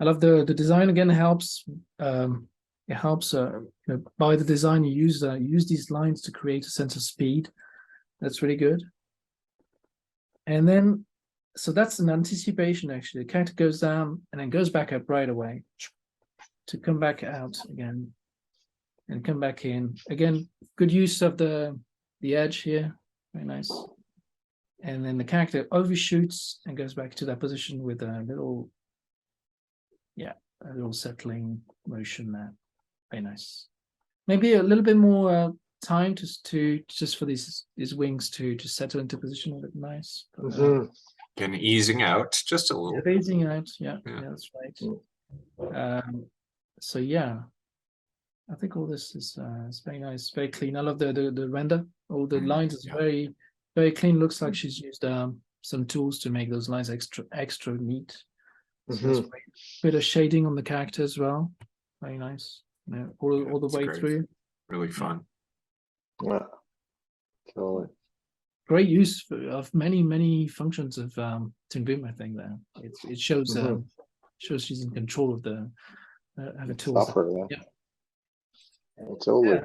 I love the design again. Helps. It helps. You know, by the design, you use these lines to create a sense of speed. That's really good. And then, so that's an anticipation. Actually, the character goes down and then goes back up right away to come back out again and come back in again. Good use of the edge here. Very nice. And then the character overshoots and goes back to that position with a little, a little settling motion there. Very nice. Maybe a little bit more time to just for these wings to settle into position a bit nice. And easing out just a little. Easing out, yeah, that's right. So yeah, I think all this is very nice, very clean. I love the render. All the lines is very, very clean. Looks like she's used some tools to make those lines extra neat. So that's great. Bit of shading on the character as well. Very nice. You know, all the way through. Really fun. Yeah. Totally. Great use of many functions of Toon Boom. I think there it shows shows she's in control of the tools. Software, yeah. Totally. Yeah.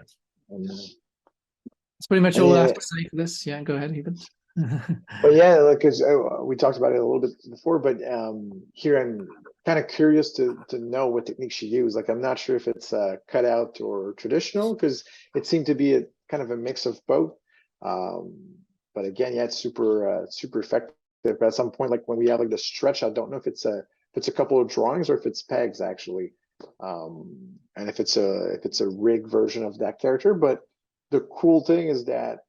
That's pretty much all I have to say for this. Yeah, go ahead, Hewitt. But yeah, like we talked about it a little bit before, but here I'm kind of curious to know what technique she used. Like I'm not sure if it's cutout or traditional, because it seemed to be a kind of a mix of both. But again, yeah, it's super effective. But at some point, like when we have like the stretch, I don't know if it's a couple of drawings or if it's pegs actually, and if it's a rig version of that character. But the cool thing is that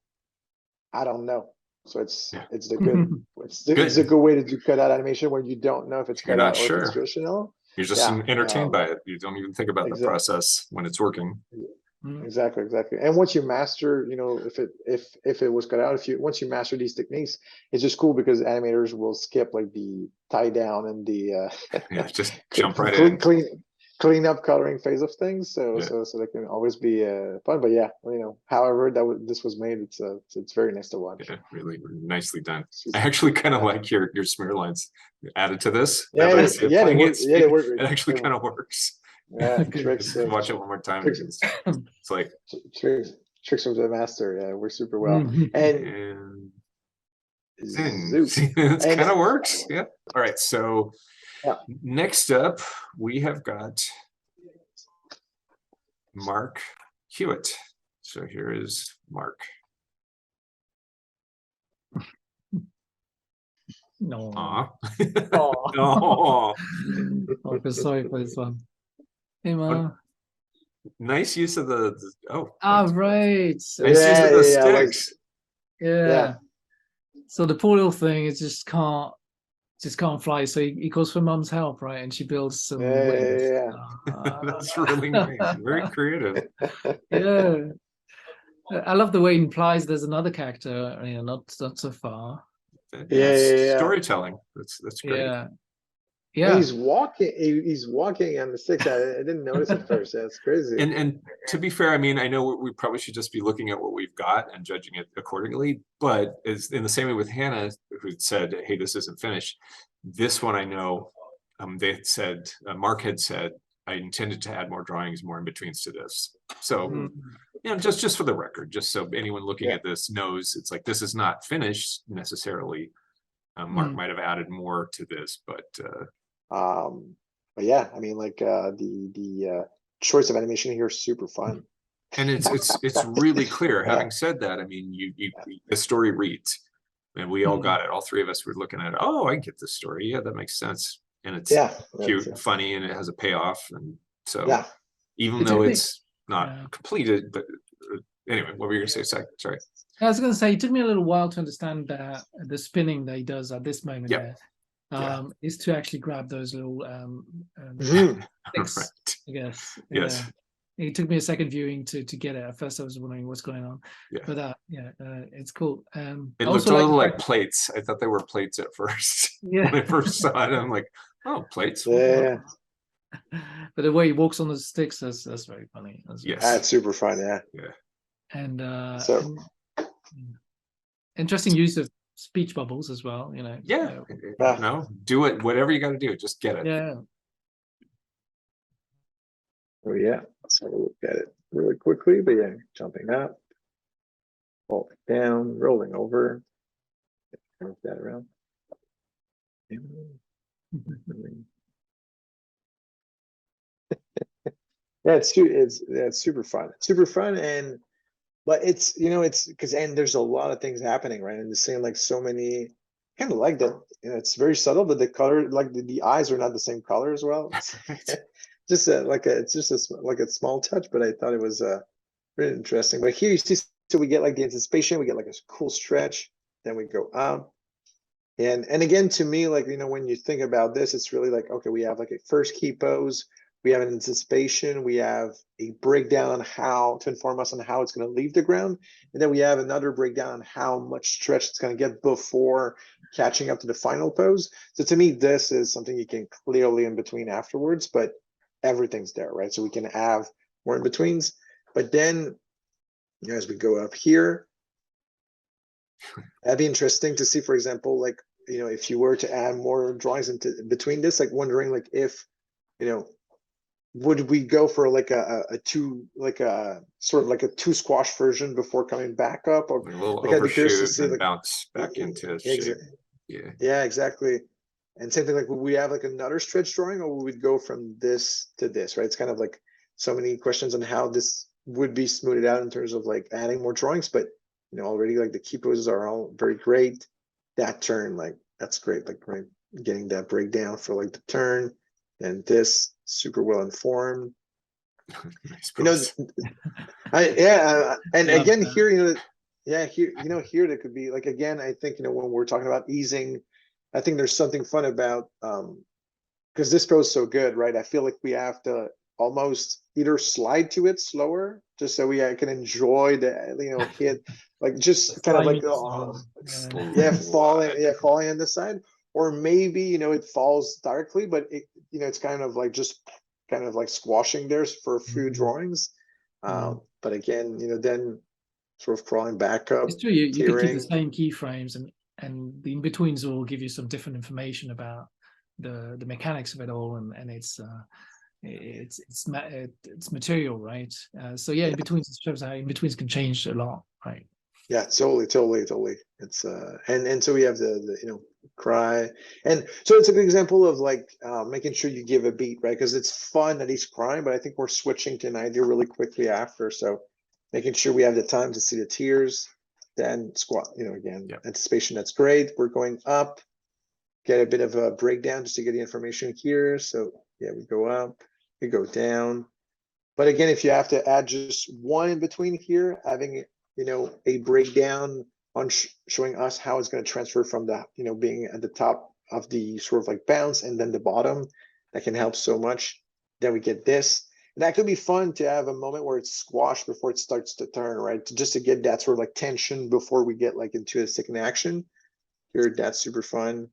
I don't know. So it's a good way to do cutout animation when you don't know if it's cutout or if it's traditional. You're just entertained by it. You don't even think about the process when it's working. Exactly. And once you master, you know, if it was cut out, once you master these techniques, it's just cool because animators will skip like the tie down and the just jump right in. Clean up coloring phase of things, so they can always be fun. But yeah, you know, however this was made, it's very nice to watch. Yeah, really nicely done. I actually kind of like your smear lines added to this. They work. It actually kind of works. Yeah, tricks. Watch it one more time. It's like tricks of the master. Yeah, works super well. And it kind of works. Yeah. All right. So next up, we have got Mark Hewitt. So here is Mark. No. Oh. I'm sorry for this one. Hey, Ma. Nice use of the right. Nice use of the sticks. Yeah. So the poor little thing is just can't fly. So he calls for Mum's help, right? And she builds some wings. That's really nice. Very creative. Yeah. I love the way it implies there's another character, you know, not so far. Yeah. Storytelling. That's great. Yeah. Yeah. He's walking. He's walking on the sticks. I didn't notice at first. That's crazy. And to be fair, I mean, I know we probably should just be looking at what we've got and judging it accordingly. But it's in the same way with Hannah, who said, "Hey, this isn't finished." This one, I know, they had said, Mark had said, I intended to add more drawings, more in betweens to this. So, Mm. you know, just for the record, just so anyone looking Yeah. at this knows, it's like this is not finished necessarily. Mark might have added more to this, but But yeah, I mean, like the choice of animation here is super fun. and it's really clear. Yeah. Having said that, I mean, the story reads, and we all got it. All three of us were looking at it. Oh, I get this story. Yeah, that makes sense. And it's Yeah, cute and funny, and it has a payoff. And so, yeah. even It though took me- it's not Yeah. completed, but anyway, what were you gonna say? Sorry. I was going to say, it took me a little while to understand that the spinning that he does at this moment Yeah. there is to actually grab those little Mhm. sticks, Right. I guess. Yes. Yeah. It took me a second viewing to get it. At first, I was wondering what's going on. Yeah. But it's cool. It I looked also a little the like fact- plates. I thought they were plates at first. Yeah. When I first saw it, I'm like, oh, plates. Yeah. But the way he walks on the sticks, that's very funny. Yes. That's super fun. Yeah. And So- interesting use of speech bubbles as well. You know. Yeah. Yeah. No, do it. Whatever you got to do, just get it. Yeah. Oh yeah. Let's have a look at it really quickly. But yeah, jumping up, falling down, rolling over. Move that around. Yeah, it's super fun. Super fun, and but it's it's because and there's a lot of things happening, right? And the same like so many kind of like that, it's very subtle, but the color, like the eyes are not the same color as well. Just it's just like a small touch, but I thought it was really interesting. But here you see, so we get like the anticipation, we get like a cool stretch, then we go up. And again, to me, like, when you think about this, it's really like, okay, we have like a first key pose, we have an anticipation, we have a breakdown on how to inform us on how it's going to leave the ground. And then we have another breakdown on how much stretch it's going to get before catching up to the final pose. So to me, this is something you can clearly in between afterwards, but everything's there, right? So we can have more in betweens, but then as we go up here, that'd be interesting to see, for example, like, if you were to add more drawings into between this, like wondering like if, would we go for like a two, like a sort of like a two squash version before coming back up, or Like a little like I'd be curious to overshoot see and like bounce back into shape. Yeah. Yeah, exactly. And same thing, like, would we have like another stretch drawing, or would we go from this to this, right? It's kind of like so many questions on how this would be smoothed out in terms of like adding more drawings, but already like the key poses are all very great. That turn, like, that's great, like, right, getting that breakdown for like the turn, and this super well informed. Nice You know, pose. and Love again that. here, here there could be like, again, I think when we're talking about easing, I think there's something fun about because this goes so good, right? I feel like we have to almost either slide to it slower just so we can enjoy the hit, like just kind of like falling on the side, or maybe it falls directly, but it's kind of like just kind of like squashing theirs for a few drawings. But again, then sort of crawling back up. It's true. You could keep the tearing. same keyframes, and the in-betweens will give you some different information about the mechanics of it all, and it's material, right? So yeah, in-betweens shows how in-betweens can change a lot, right? Yeah, totally. It's and so we have the cry, and so it's a good example of like making sure you give a beat, right? Because it's fun that he's crying, but I think we're switching to an idea really quickly after, so making sure we have the time to see the tears, then squat, again, anticipation, that's great. We're going up, get a bit of a breakdown just to get the information here. So yeah, we go up, we go down, but again, if you have to add just one in between here, having a breakdown on showing us how it's going to transfer from the being at the top of the sort of like bounce and then the bottom, that can help so much. Then we get this, and that could be fun to have a moment where it's squashed before it starts to turn, right? Just to get that sort of like tension before we get like into a second action here. That's super fun.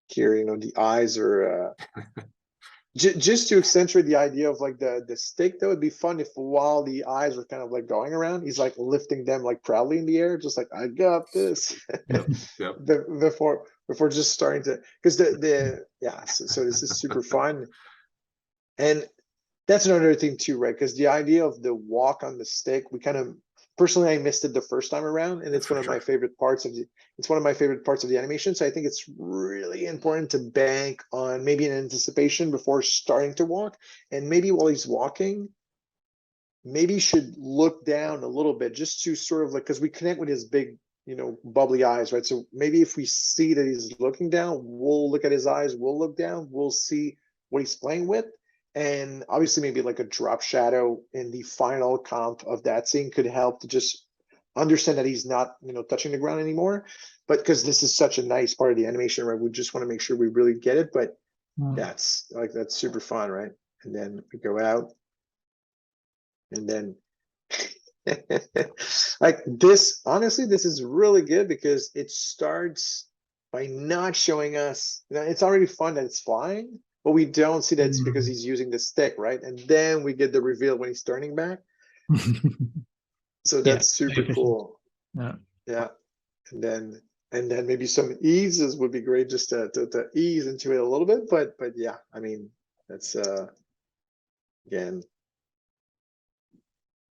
here, you know, the eyes are just to accentuate the idea of like the stick. That would be fun if while the eyes are kind of like going around, he's like lifting them like proudly in the air, just like, I got this. Yep. Before just starting to, because so this is super fun. And that's another thing too, right? Because the idea of the walk on the stick, we kind of, personally, I missed it the first time around, and it's one of my favorite parts of the animation. So I think it's really important to bank on maybe an anticipation before starting to walk, and maybe while he's walking, maybe you should look down a little bit just to sort of like, because we connect with his big, you know, bubbly eyes, right? So maybe if we see that he's looking down, we'll look at his eyes, we'll look down, we'll see what he's playing with. And obviously maybe like a drop shadow in the final comp of that scene could help to just understand that he's not, you know, touching the ground anymore. But because this is such a nice part of the animation, right? We just want to make sure we really get it. But that's super fun, right? And then we go out, and then like this, honestly, this is really good because it starts by not showing us, you know, it's already fun that it's flying, but we don't see that it's because he's using the stick, right? And then we get the reveal when he's turning back. So that's super cool. Yeah. And then maybe some eases would be great, just to ease into it a little bit. But yeah, I mean, that's again.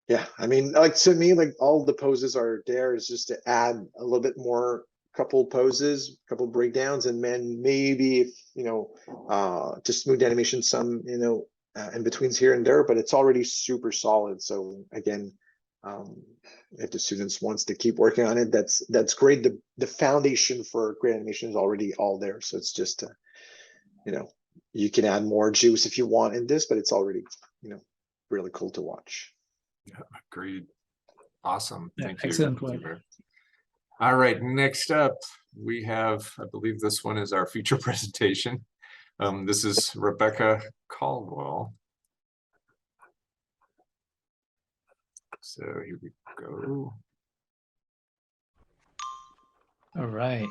Yeah, I mean, like to me, like all the poses are there is just to add a little bit more, couple poses, couple breakdowns, and then maybe if, you know, to smooth animation, some, you know, in betweens here and there, but it's already super solid. So again, if the students wants to keep working on it, that's great. The foundation for great animation is already all there. So it's just, you know, you can add more juice if you want in this, but it's already, you know, really cool to watch. Yeah, agreed. Awesome. Thank you. Excellent work. All right, next up, we have, I believe this one is our feature presentation. This is Rebecca Caldwell. So here we go. All right.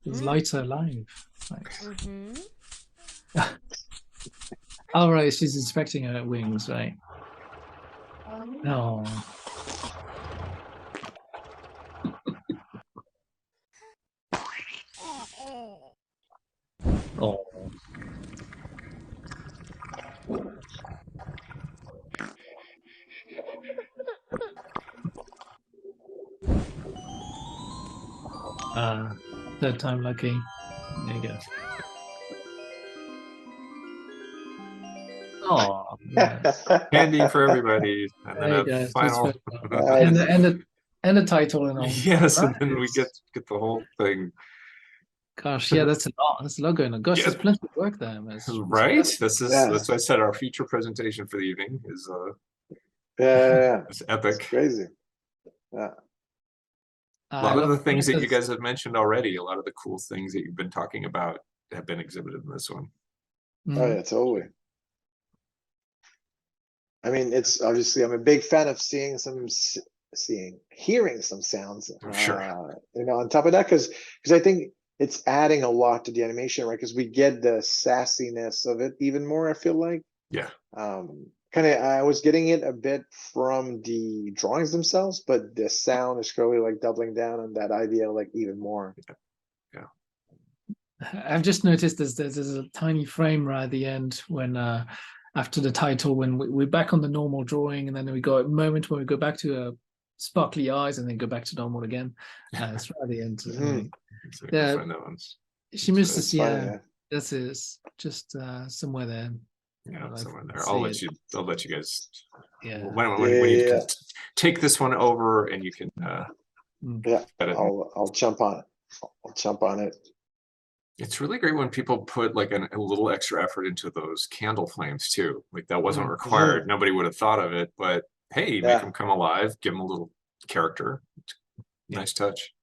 These lights are alive. Right. All right, she's inspecting her wings, right? No. Oh. Third time lucky. There you go. Oh, yes. Candy for everybody. And then There you a go. final. And the title and all. Yes, and then we get the whole thing. Gosh, yeah, that's a lot. That's a lot going on. Gosh, there's plenty of work there. Right? That's what I said. Our feature presentation for the evening is it's epic. It's crazy. Yeah. A lot of the things that you guys have mentioned already, a lot of the cool things that you've been talking about have been exhibited in this one. Oh yeah, totally. I mean, it's obviously, I'm a big fan of hearing some sounds. Sure. You know, on top of that, because I think it's adding a lot to the animation, right? Because we get the sassiness of it even more, I feel like. Yeah. Kind of, I was getting it a bit from the drawings themselves, but the sound is really like doubling down on that idea, like even more. Yeah. I've just noticed there's a tiny frame right at the end when after the title, when we're back on the normal drawing, and then we got a moment where we go back to sparkly eyes and then go back to normal again. It's right at the end. She missed us. Yeah, this is just somewhere there. Yeah, somewhere there. I'll let you guys. Yeah. When you take this one over, and you can. I'll jump on it. I'll jump on it. It's really great when people put like a little extra effort into those candle flames too. Like that wasn't required. Nobody would have thought of it, but hey, make them come alive, give them a little character. Nice touch.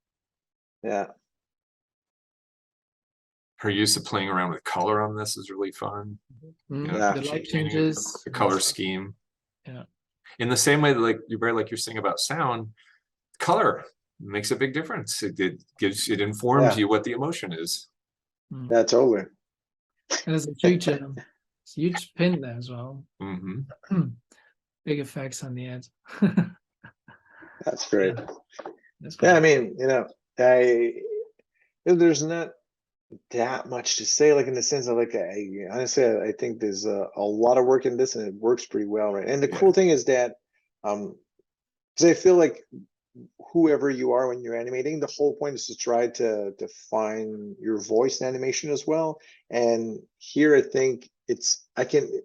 Yeah. Her use of playing around with color on this is really fun. The light changes, the color scheme. Yeah. In the same way that like you're saying about sound, color makes a big difference. It informs you what the emotion is. Yeah, totally. And there's a huge pin there as well. Mm-hmm. Big effects on the edge. That's great. That's Yeah, I great. mean, there's not that much to say, like in the sense of like, honestly, I think there's a lot of work in this, and it works pretty well, right? And the cool thing is that, because I feel like whoever you are when you're animating, the whole point is to try to find your voice in animation as well. And here, I think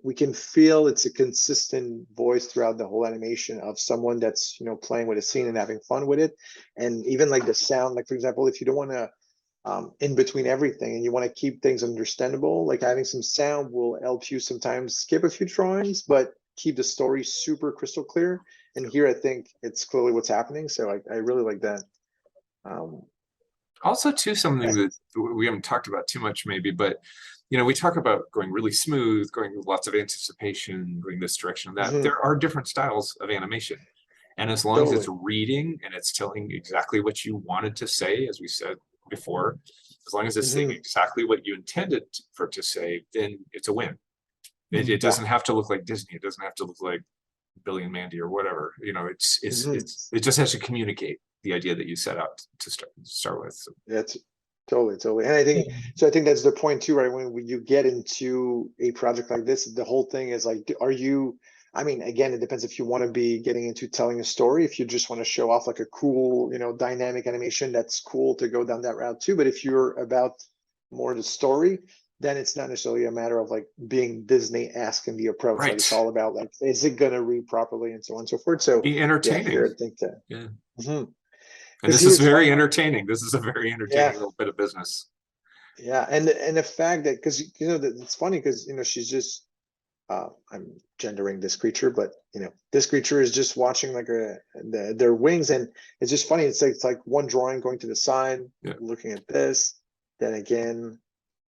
we can feel it's a consistent voice throughout the whole animation of someone that's playing with a scene and having fun with it. And even like the sound, like for example, if you don't want to in between everything and you want to keep things understandable, like having some sound will help you sometimes skip a few drawings but keep the story super crystal clear. And here I think it's clearly what's happening, so I really like that. Also too, something that we haven't talked about too much maybe, but we talk about going really smooth, going with lots of anticipation, going this direction and that. There are different styles of animation, and as long as it's reading and it's telling exactly what you wanted to say, as we said before, as long as it's saying exactly what you intended for it to say, then it's a win. It doesn't have to look like Disney. It doesn't have to look like Billy and Mandy or whatever. It just has to communicate the idea that you set out to start with. So. That's totally. And I think so. I think that's the point too, right? When you get into a project like this, the whole thing is like, I mean, again, it depends if you want to be getting into telling a story. If you just want to show off like a cool, dynamic animation, that's cool to go down that route too. But if you're about more the story, then it's not necessarily a matter of like being Disney-esque in the approach. Right. Like it's all about like, is it going to read properly and so on and so forth. So be entertaining. Here I think that. Yeah. Mm-hmm. And this is very entertaining. This is a very entertaining little bit of business. Yeah, and the fact that, because it's funny because she's just I'm gendering this creature, but this creature is just watching like their wings, and it's just funny. It's like one drawing going to the side, looking at this, then again,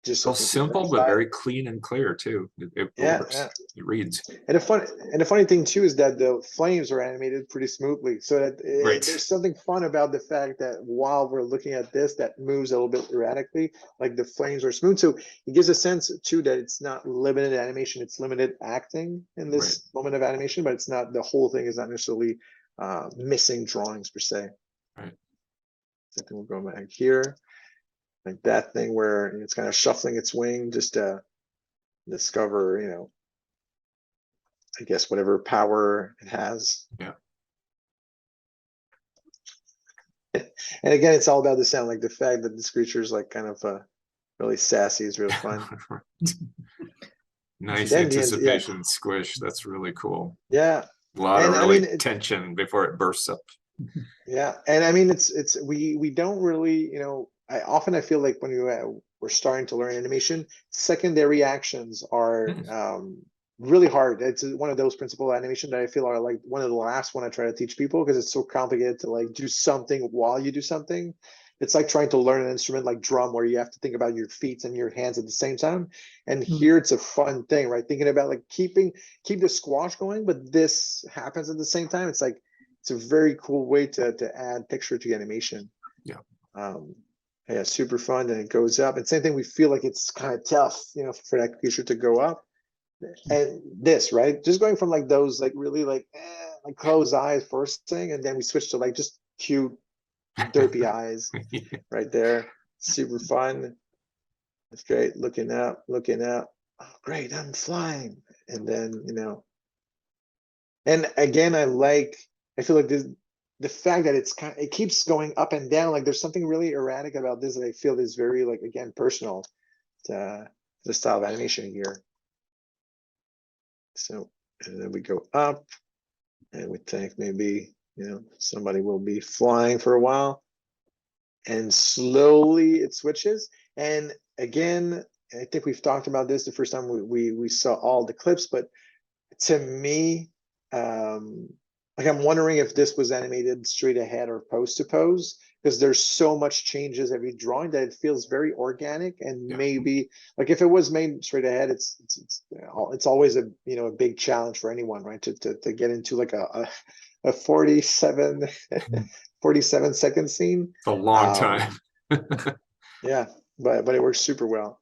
just so simple but very clean and clear too. It works. Yeah. It reads. And the funny thing too is that the flames are animated pretty smoothly, so that there's something fun about the fact that while we're looking at this, that moves a little bit erratically, like the flames are smooth. So it gives a sense too that it's not limited animation; it's limited acting in this moment of animation, but it's not, the whole thing is not necessarily missing drawings per se. Right. So I think we'll go back here. Like that thing where it's kind of shuffling its wing just to discover, I guess whatever power it has. Yeah. And again, it's all about the sound. Like the fact that this creature is like kind of really sassy is really fun. Nice anticipation squish. That's really cool. Yeah. A lot of really tension before it bursts up. Yeah, and I mean we don't really, I feel like when we're starting to learn animation, secondary actions are really hard. It's one of those principles of animation that I feel are like one of the last one I try to teach people, because it's so complicated to like do something while you do something. It's like trying to learn an instrument like drum, where you have to think about your feet and your hands at the same time. And here it's a fun thing, right? Thinking about like keep the squash going, but this happens at the same time. It's like, it's a very cool way to add texture to animation. Yeah. Yeah, super fun. And it goes up. And same thing, we feel like it's kind of tough, for that creature to go up. And this, right? Just going from like those like really like closed eyes first thing, and then we switch to like just cute derpy eyes right there. Super fun. It's great. Looking up. Oh, great, I'm flying. And then, and again, I feel like the fact that it keeps going up and down, like there's something really erratic about this that I feel is very, like, again, personal to the style of animation here. So, and then we go up, and we think maybe, somebody will be flying for a while, and slowly it switches. And again, I think we've talked about this the first time we saw all the clips, but to me, like I'm wondering if this was animated straight ahead or pose to pose, because there's so much changes every drawing that it feels very organic. And maybe like if it was made straight ahead, it's always a big challenge for anyone, right? To get into like a a 47 second scene. It's a long time. Yeah, but it works super well.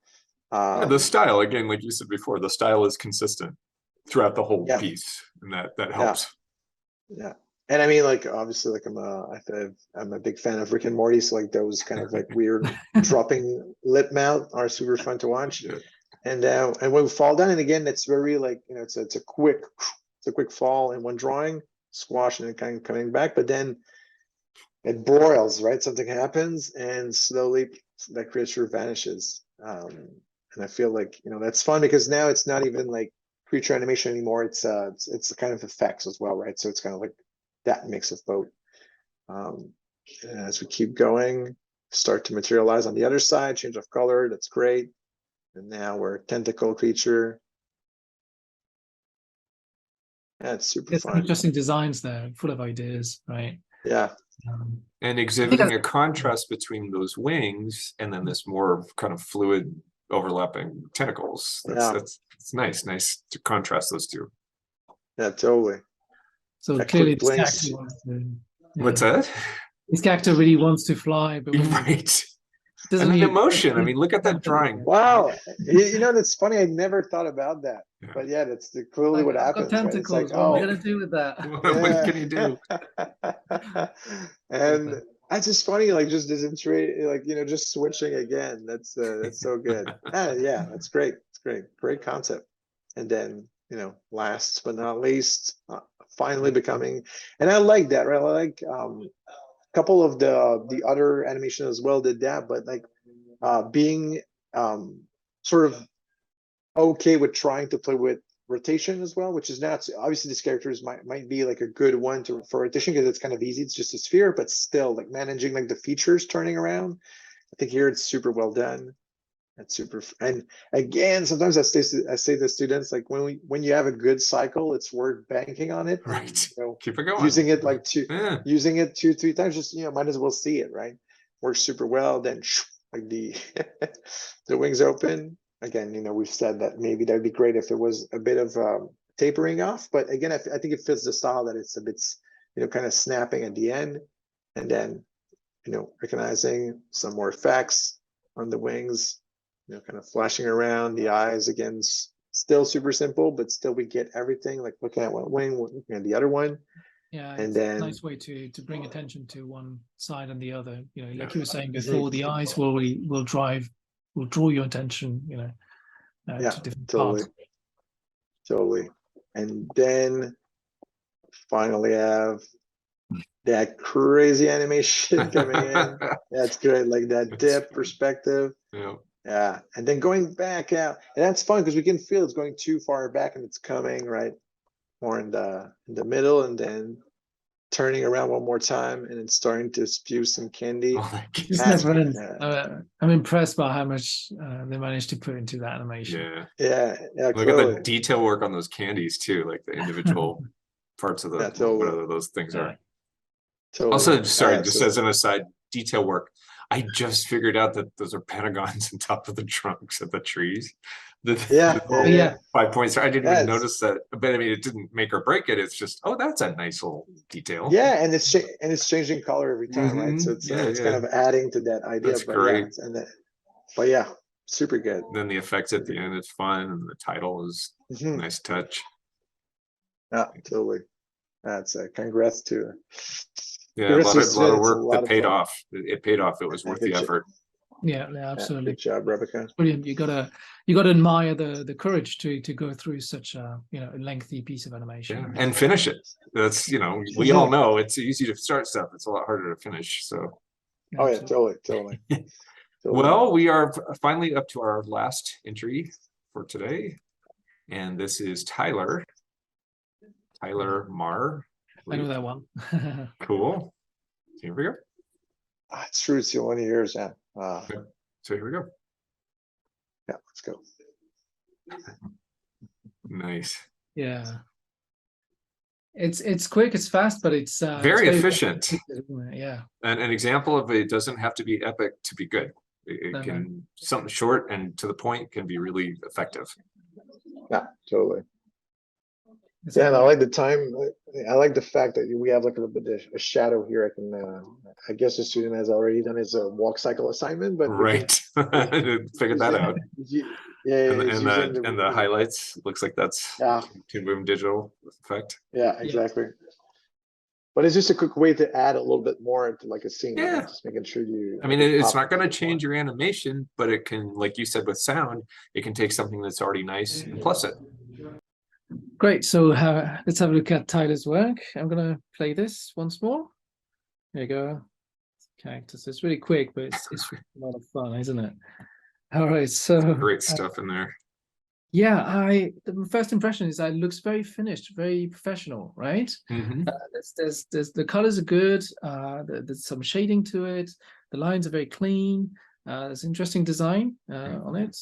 Yeah, the style, again, like you said before, the style is consistent throughout the whole Yeah. piece, and that helps. Yeah. And I mean, like, obviously, like I'm a big fan of Rick and Morty, so like those kind of like weird dropping lip mount are super fun to watch. Yeah. And when we fall down, and again, it's very like, you know, it's a quick fall in one drawing, squash, and then kind of coming back, but then it boils, right? Something happens, and slowly that creature vanishes. And I feel like, you know, that's fun because now it's not even like creature animation anymore. It's the kind of effects as well, right? So it's kind of like that mix of both. And as we keep going, start to materialize on the other side, change of color. That's great. And now we're a tentacle creature. Yeah, it's super It's fun. interesting designs there, full of ideas, right? Yeah. And exhibiting a contrast between those wings and then this more kind of fluid overlapping tentacles. That's it's nice to contrast those two. Yeah, totally. So That clearly quick this blinks. character wants to, What's that? this character really wants to fly, but Right. doesn't And the need emotion. I mean, look at that drawing. Wow. You know, that's funny. I never thought about that. Yeah. But yeah, that's clearly what I've got happens. Right? It's like, tentacles. What am I gonna do with that? What can you do? And that's just funny, like just disintegrate, like, you know, just switching again. That's so good. Yeah, that's great. It's great concept. And then, you know, last but not least, finally becoming, and I like that, right? I like a couple of the other animation as well did that, but like being sort of okay with trying to play with rotation as well, which is not obviously these characters might be like a good one for rotation because it's kind of easy. It's just a sphere, but still like managing like the features turning around. I think here it's super well done. That's super. And again, sometimes I say to students, like when you have a good cycle, it's worth banking on it. Right. And, you know, Keep it going. using it like Yeah. 2-3 times, just, you know, might as well see it, right? Works super well. Then like the the wings open. Again, you know, we've said that maybe that'd be great if it was a bit of tapering off, but again, I think it fits the style that it's a bit, you know, kind of snapping at the end, and then, you know, recognizing some more effects on the wings, you know, kind of flashing around the eyes again, still super simple, but still we get everything, like looking at one wing, looking at the other one. Yeah, and it's then a nice way to bring attention to one side and the other. You know, like Yeah. you were saying before, the eyes will draw your attention, you know, yeah, to different totally, parts. totally. And then finally have that crazy animation coming in. That's great, like that dip perspective. Yeah. Yeah, and then going back out, and that's fun because we can feel it's going too far back and it's coming right more in the middle, and then turning around one more time and then starting to spew some candy. Oh, that This gives- never ends. I'm impressed by how much they managed to put into that animation. yeah. Yeah, Look clearly. at the detail work on those candies too, like the individual parts of the Yeah, totally. whatever those things Yeah. are. Totally. Also, sorry, Yeah, just so- as an aside, detail work. I just figured out that those are pentagons on top of the trunks of the trees. Yeah, the little yeah. 5 points. I didn't Yeah, even it's- notice that, but I mean, it didn't make or break it. It's just, oh, that's a nice little detail. yeah, and it's changing color every time, right? So it's Yeah, it's kind of adding to that idea. That's but great. Yeah, but yeah, super good. Then the effects at the end, it's fun, and the title is Mhm. nice touch. Yeah, totally. That's congrats to Yeah, a rest lot of of the students, a work lot that of paid fun. off. It paid off. It was worth Good the job. effort. Yeah, Yeah, absolutely. good job, Rebecca. Brilliant. You gotta admire the courage to go through such a, you know, lengthy piece of animation. Yeah, and finish it. That's, you know, we all know it's easy to start stuff. It's a lot harder to finish. So, Oh yeah, Absolutely. totally. well, we are finally up to our last entry for today, and this is Tyler Marr. I know that one. Cool. Here we go. It's true. It's 1 year, yeah. So here we go. Yeah, let's go. Nice. Yeah. It's quick, it's fast, but it's Very efficient. Yeah. And an example of it doesn't have to be epic to be good. It No, can something short and to the point can be really effective. Yeah, totally. Yeah, and I like the time. I like the fact that we have like a little bit of a shadow here. I can, I guess the student has already done his walk cycle assignment, but we can, Right. Figured that out. Yeah, he's And using the highlights looks like that's yeah, Toon Boom digital effect. yeah, exactly. But it's just a quick way to add a little bit more to like a scene. Right? Yeah. Just making sure you. I mean, like, it's pop not going to it change your animation, but it can, like you said, with sound, it can take something that's already nice and plus it. Great. So let's have a look at Tyler's work. I'm gonna play this once more. There you go. Characters. It's really quick, but it's a lot of fun, isn't it? All right. So Great stuff in there. yeah, the first impression is that it looks very finished, very professional, right? Mhm. There's the colors are good. There's some shading to it. The lines are very clean. There's interesting design on it.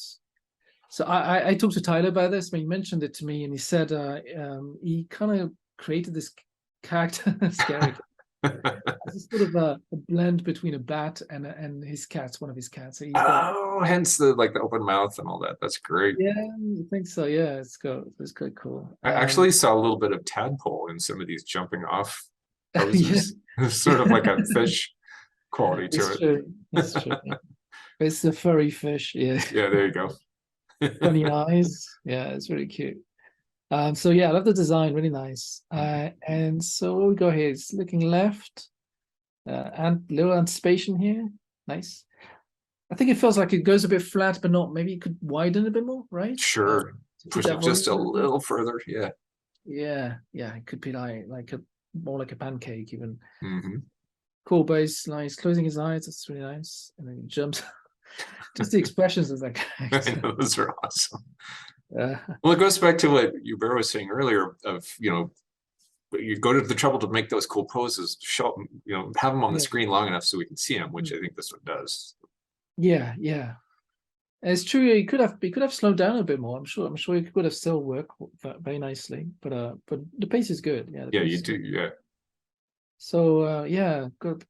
So I talked to Tyler about this when he mentioned it to me, and he said he kind of created this character, scary. It's sort of a blend between a bat and his cats, one of his cats. So he's got, Oh, hence the open mouth and all that. That's great. yeah, I think so. Yeah, it's quite cool. I actually saw a little bit of tadpole in some of these jumping off Yeah. poses. Sort of like a fish quality to It's it. true. It's true. It's a furry fish. Yeah. Yeah, there you go. Funny eyes. Yeah, it's really cute. So yeah, I love the design, really nice. And so what we got here is looking left, and little anticipation here. Nice. I think it feels like it goes a bit flat, but not. Maybe it could widen a bit more, right? Sure. Push it just a little further. Yeah. Yeah, it could be like a more like a pancake even. Mhm. Cool, but it's nice. Closing his eyes, that's really nice. And then he jumps. Just the expressions of that I know, those are awesome. guy. Well, it goes back to what Hubert was saying earlier of, you go to the trouble to make those cool poses, show, have them on the screen long enough so we can see them, which I think this one does. Yeah. And it's true. He could have slowed down a bit more. I'm sure he could have still worked very nicely. But the pace is good. Yeah. Yeah, you do. Yeah. So yeah, good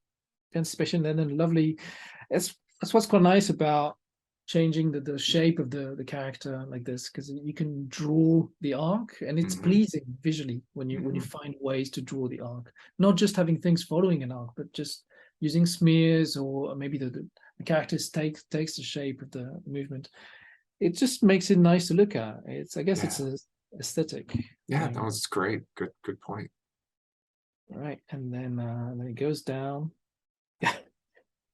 anticipation, and then lovely. That's what's quite nice about changing the shape of the character like this, because you can draw the arc, and it's pleasing visually when you find ways to draw the arc, not just having things following an arc, but just using smears, or maybe the characters takes the shape of the movement. It just makes it nice to look at. I guess it's an aesthetic. Yeah, that was great. Good point. All right, and then it goes down.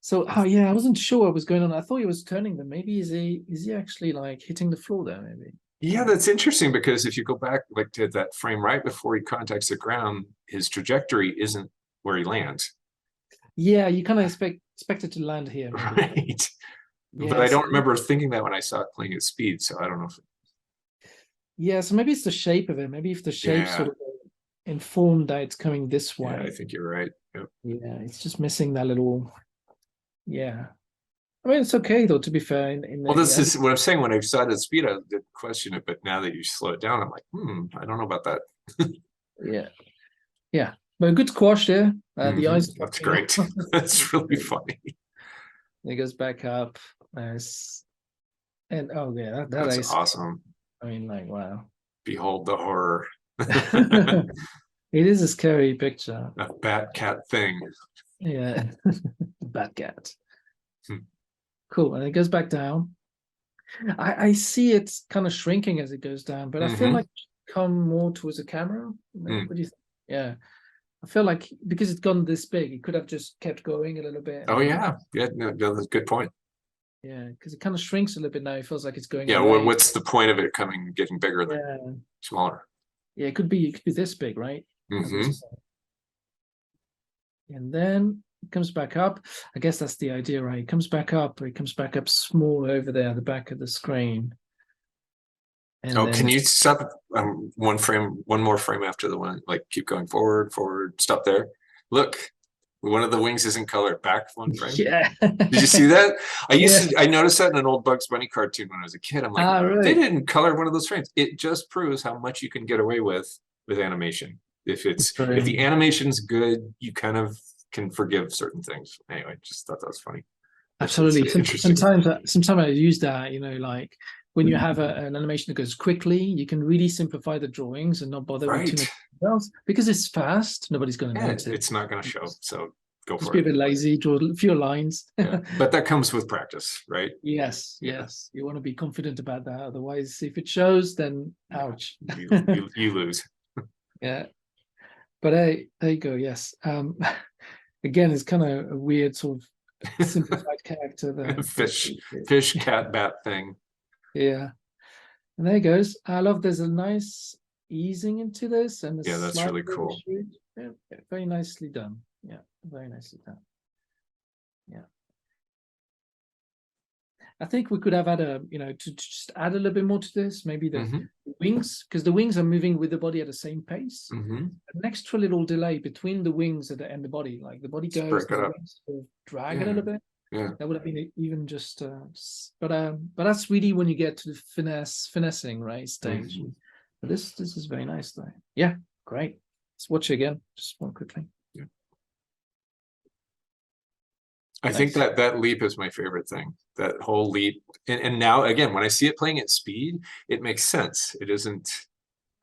So I wasn't sure what was going on. I thought he was turning them. Maybe is he actually like hitting the floor there? Maybe. Yeah, that's interesting, because if you go back like to that frame right before he contacts the ground, his trajectory isn't where he lands. Yeah, you kind of expect it to land here. Maybe. Right. Yeah, but I don't remember thinking that when I saw it playing at speed, so I don't know if. Yeah, so maybe it's the shape of it. Maybe if the shape sort of informed that it's coming this way. Yeah, I think you're right. Yep. Yeah, it's just missing that little. Yeah, I mean, it's okay though. To be fair, well, this is what I'm saying. When I saw it at speed, I did question it, but now that you slow it down, I'm like, I don't know about that. yeah, but a good squash there. The eyes. That's great. That's really funny. It goes back up. Nice. And that's awesome. I mean, like, wow. Behold the horror. It is a scary picture. A bat cat thing. Yeah. Bat cat. Cool. And it goes back down. I see it's kind of shrinking as it goes down, but I feel like it come more towards the camera. What do you think? Yeah. I feel like because it's gone this big, it could have just kept going a little bit. Oh yeah. No, that's a good point. Yeah, because it kind of shrinks a little bit now. It feels like it's going. Yeah, away. what's the point of it getting bigger than smaller? Yeah, it could be this big, right? And then it comes back up. I guess that's the idea, right? It comes back up small over there at the back of the screen. And can you stop one more frame after the one, like keep going forward, stop there. Look, one of the wings isn't colored. Back one frame. Yeah. Did you see that? I noticed that in an old Bugs Bunny cartoon when I was a kid. I'm like, they didn't color one of those frames. It just proves how much you can get away with animation. If the animation's good, you kind of can forgive certain things. Anyway, just thought that was funny. Absolutely. Sometimes I use that, like when you have an animation that goes quickly, you can really simplify the drawings and not bother with too much else because it's fast. Nobody's going to notice it. It's not going to show. So go Just for be a it. bit lazy, draw a few lines. Yeah. But that comes with practice, right? Yes, yes. You want to be confident about that. Otherwise, if it shows, then ouch. You lose. Yeah. But hey, there you go. Yes. Again, it's kind of a weird sort of simplified character there. Fish, cat, bat thing. Yeah. And there it goes. I love there's a nice easing into this and Yeah, that's really cool. Yeah, very nicely done. Yeah, very nicely done. Yeah. I think we could have had to just add a little bit more to this, maybe the wings, because the wings are moving with the body at the same pace. An extra little delay between the wings and the body, like the body goes, the wings sort of drag a little bit. Yeah, that would have been even just, but that's really when you get to the finessing, right, stage. But this is very nice, though. Yeah, great. Let's watch it again, just one quickly. Yeah. I think that leap is my favorite thing. That whole leap, and now again, when I see it playing at speed, it makes sense. It isn't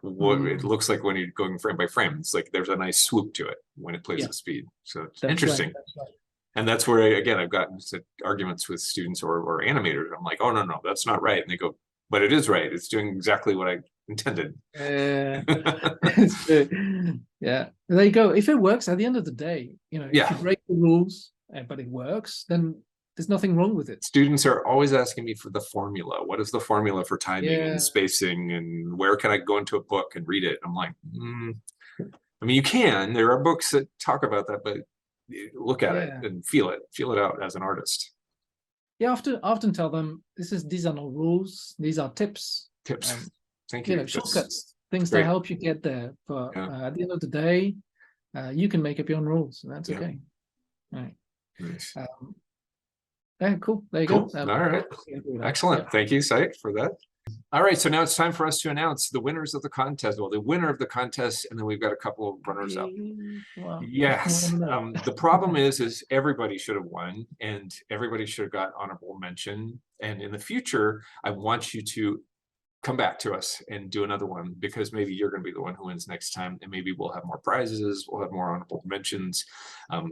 what it looks like when you're going frame by frame. It's like there's a nice swoop to it when it plays at speed. So it's interesting. Right, that's right. And that's where, again, I've gotten into arguments with students or animators. I'm like, oh, no, that's not right. And they go, but it is right. It's doing exactly what I intended. It's true. Yeah, there you go. If it works at the end of the day, if you break the rules, but it works, then there's nothing wrong with it. Students are always asking me for the formula. What is the formula for timing and spacing? And where can I go into a book and read it? I'm like, I mean, you can. There are books that talk about that, but look at it and feel it out as an artist. Yeah, often tell them these are not rules, these are tips. Thank you. Shortcuts, things that help you get there. But at the end of the day, you can make up your own rules, and that's okay. Right. Nice. Yeah, cool. There you go. All right. Excellent. Thank you, Syke, for that. All right, so now it's time for us to announce the winners of the contest. Well, the winner of the contest, and then we've got a couple of runners up. Wow. Yes. The problem is everybody should have won, and everybody should have got honorable mention. And in the future, I want you to come back to us and do another one, because maybe you're going to be the one who wins next time, and maybe we'll have more prizes, we'll have more honorable mentions.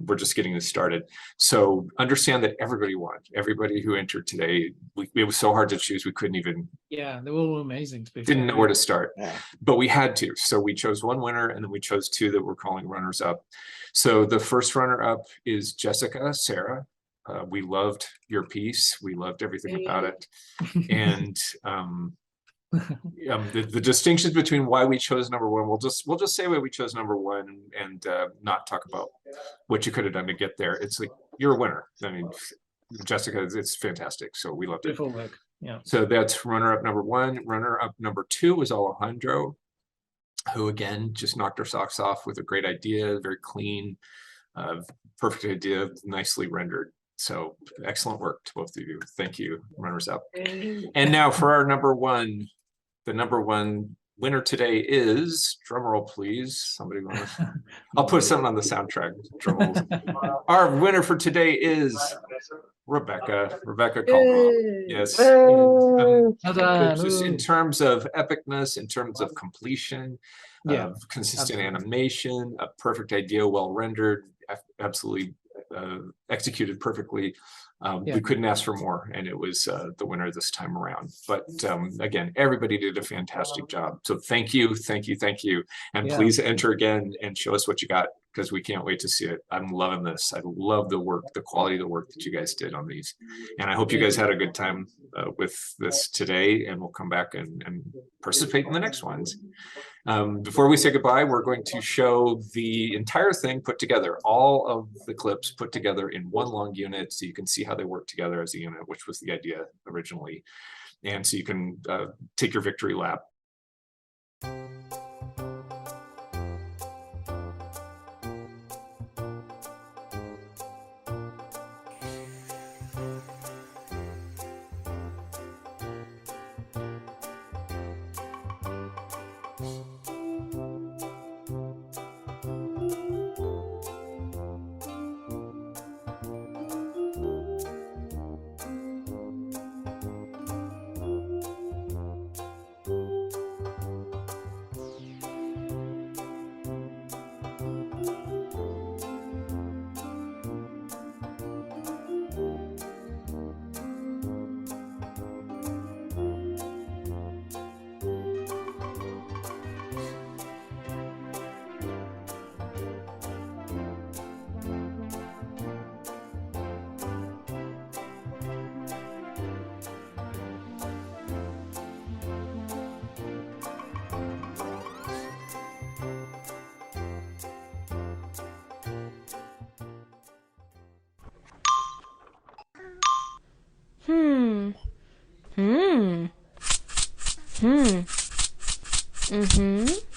We're just getting this started. So understand that everybody won. Everybody who entered today, it was so hard to choose, we couldn't even. Yeah, they were all amazing. Didn't know where to start, but we had to. So we chose one winner, and then we chose two that we're calling runners up. So the first runner up is Jessica Sarah. We loved your piece. We loved everything about it. And the distinctions between why we chose number one, we'll just say why we chose number one, and not talk about what you could have done to get there. It's like, you're a winner. I mean, Jessica, it's fantastic. So we loved it. Beautiful work. Yeah. So that's runner up number one. Runner up number two was Alejandro, who again just knocked her socks off with a great idea, very clean, perfect idea, nicely rendered. So excellent work to both of you. Thank you, runners up. And now for our number one. The number one winner today is, drum roll please, somebody want to, I'll put something on the soundtrack, drum rolls. Our winner for today is Rebecca Caldwell. Yes. Just in terms of epicness, in terms of completion, consistent animation, a perfect idea, well rendered, absolutely executed perfectly. We couldn't ask for more, and it was the winner this time around. But again, everybody did a fantastic job. So thank you. And please enter again and show us what you got, because we can't wait to see it. I'm loving this. I love the work, the quality of the work that you guys did on these. And I hope you guys had a good time with this today, and we'll come back and participate in the next ones. Before we say goodbye, we're going to show the entire thing put together, all of the clips put together in one long unit, so you can see how they work together as a unit, which was the idea originally. And so you can take your victory lap. Hmm. Hmm. Mm-hmm.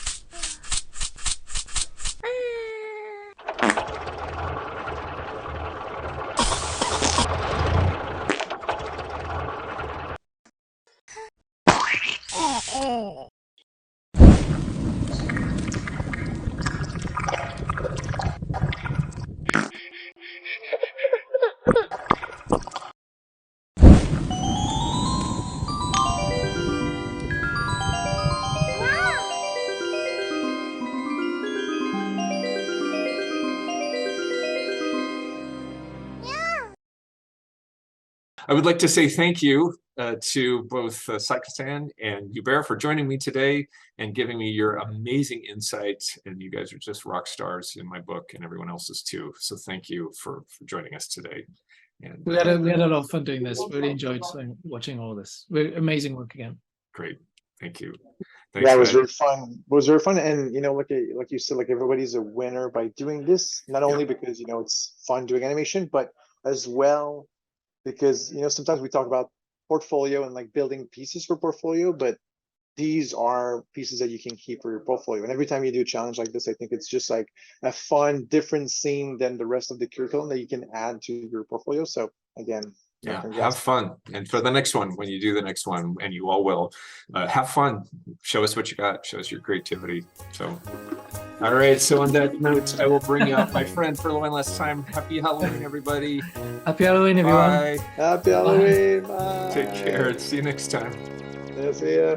I would like to say thank you to both Sykosan and Hubert for joining me today and giving me your amazing insights. And you guys are just rock stars in my book and everyone else's too. So thank you for joining us today. And We had a lot of fun doing this. Really enjoyed watching all this. Amazing work again. great. Thank you. Yeah, it was very fun. It was very fun, and like you said, like everybody's a winner by doing this. Not only because it's fun doing animation, but as well because sometimes we talk about portfolio and like building pieces for portfolio, but these are pieces that you can keep for your portfolio. And every time you do a challenge like this, I think it's just like a fun, different scene than the rest of the curriculum that you can add to your portfolio. So again, yeah, congrats. have fun. And for the next one, when you do the next one, and you all will, have fun. Show us what you got. Show us your creativity. So, all right. So on that note, I will bring out my friend for one last time. Happy Halloween, everybody. Happy Halloween, everyone. Bye. Happy Halloween. Bye. Take care. See you next time. Yeah, see ya.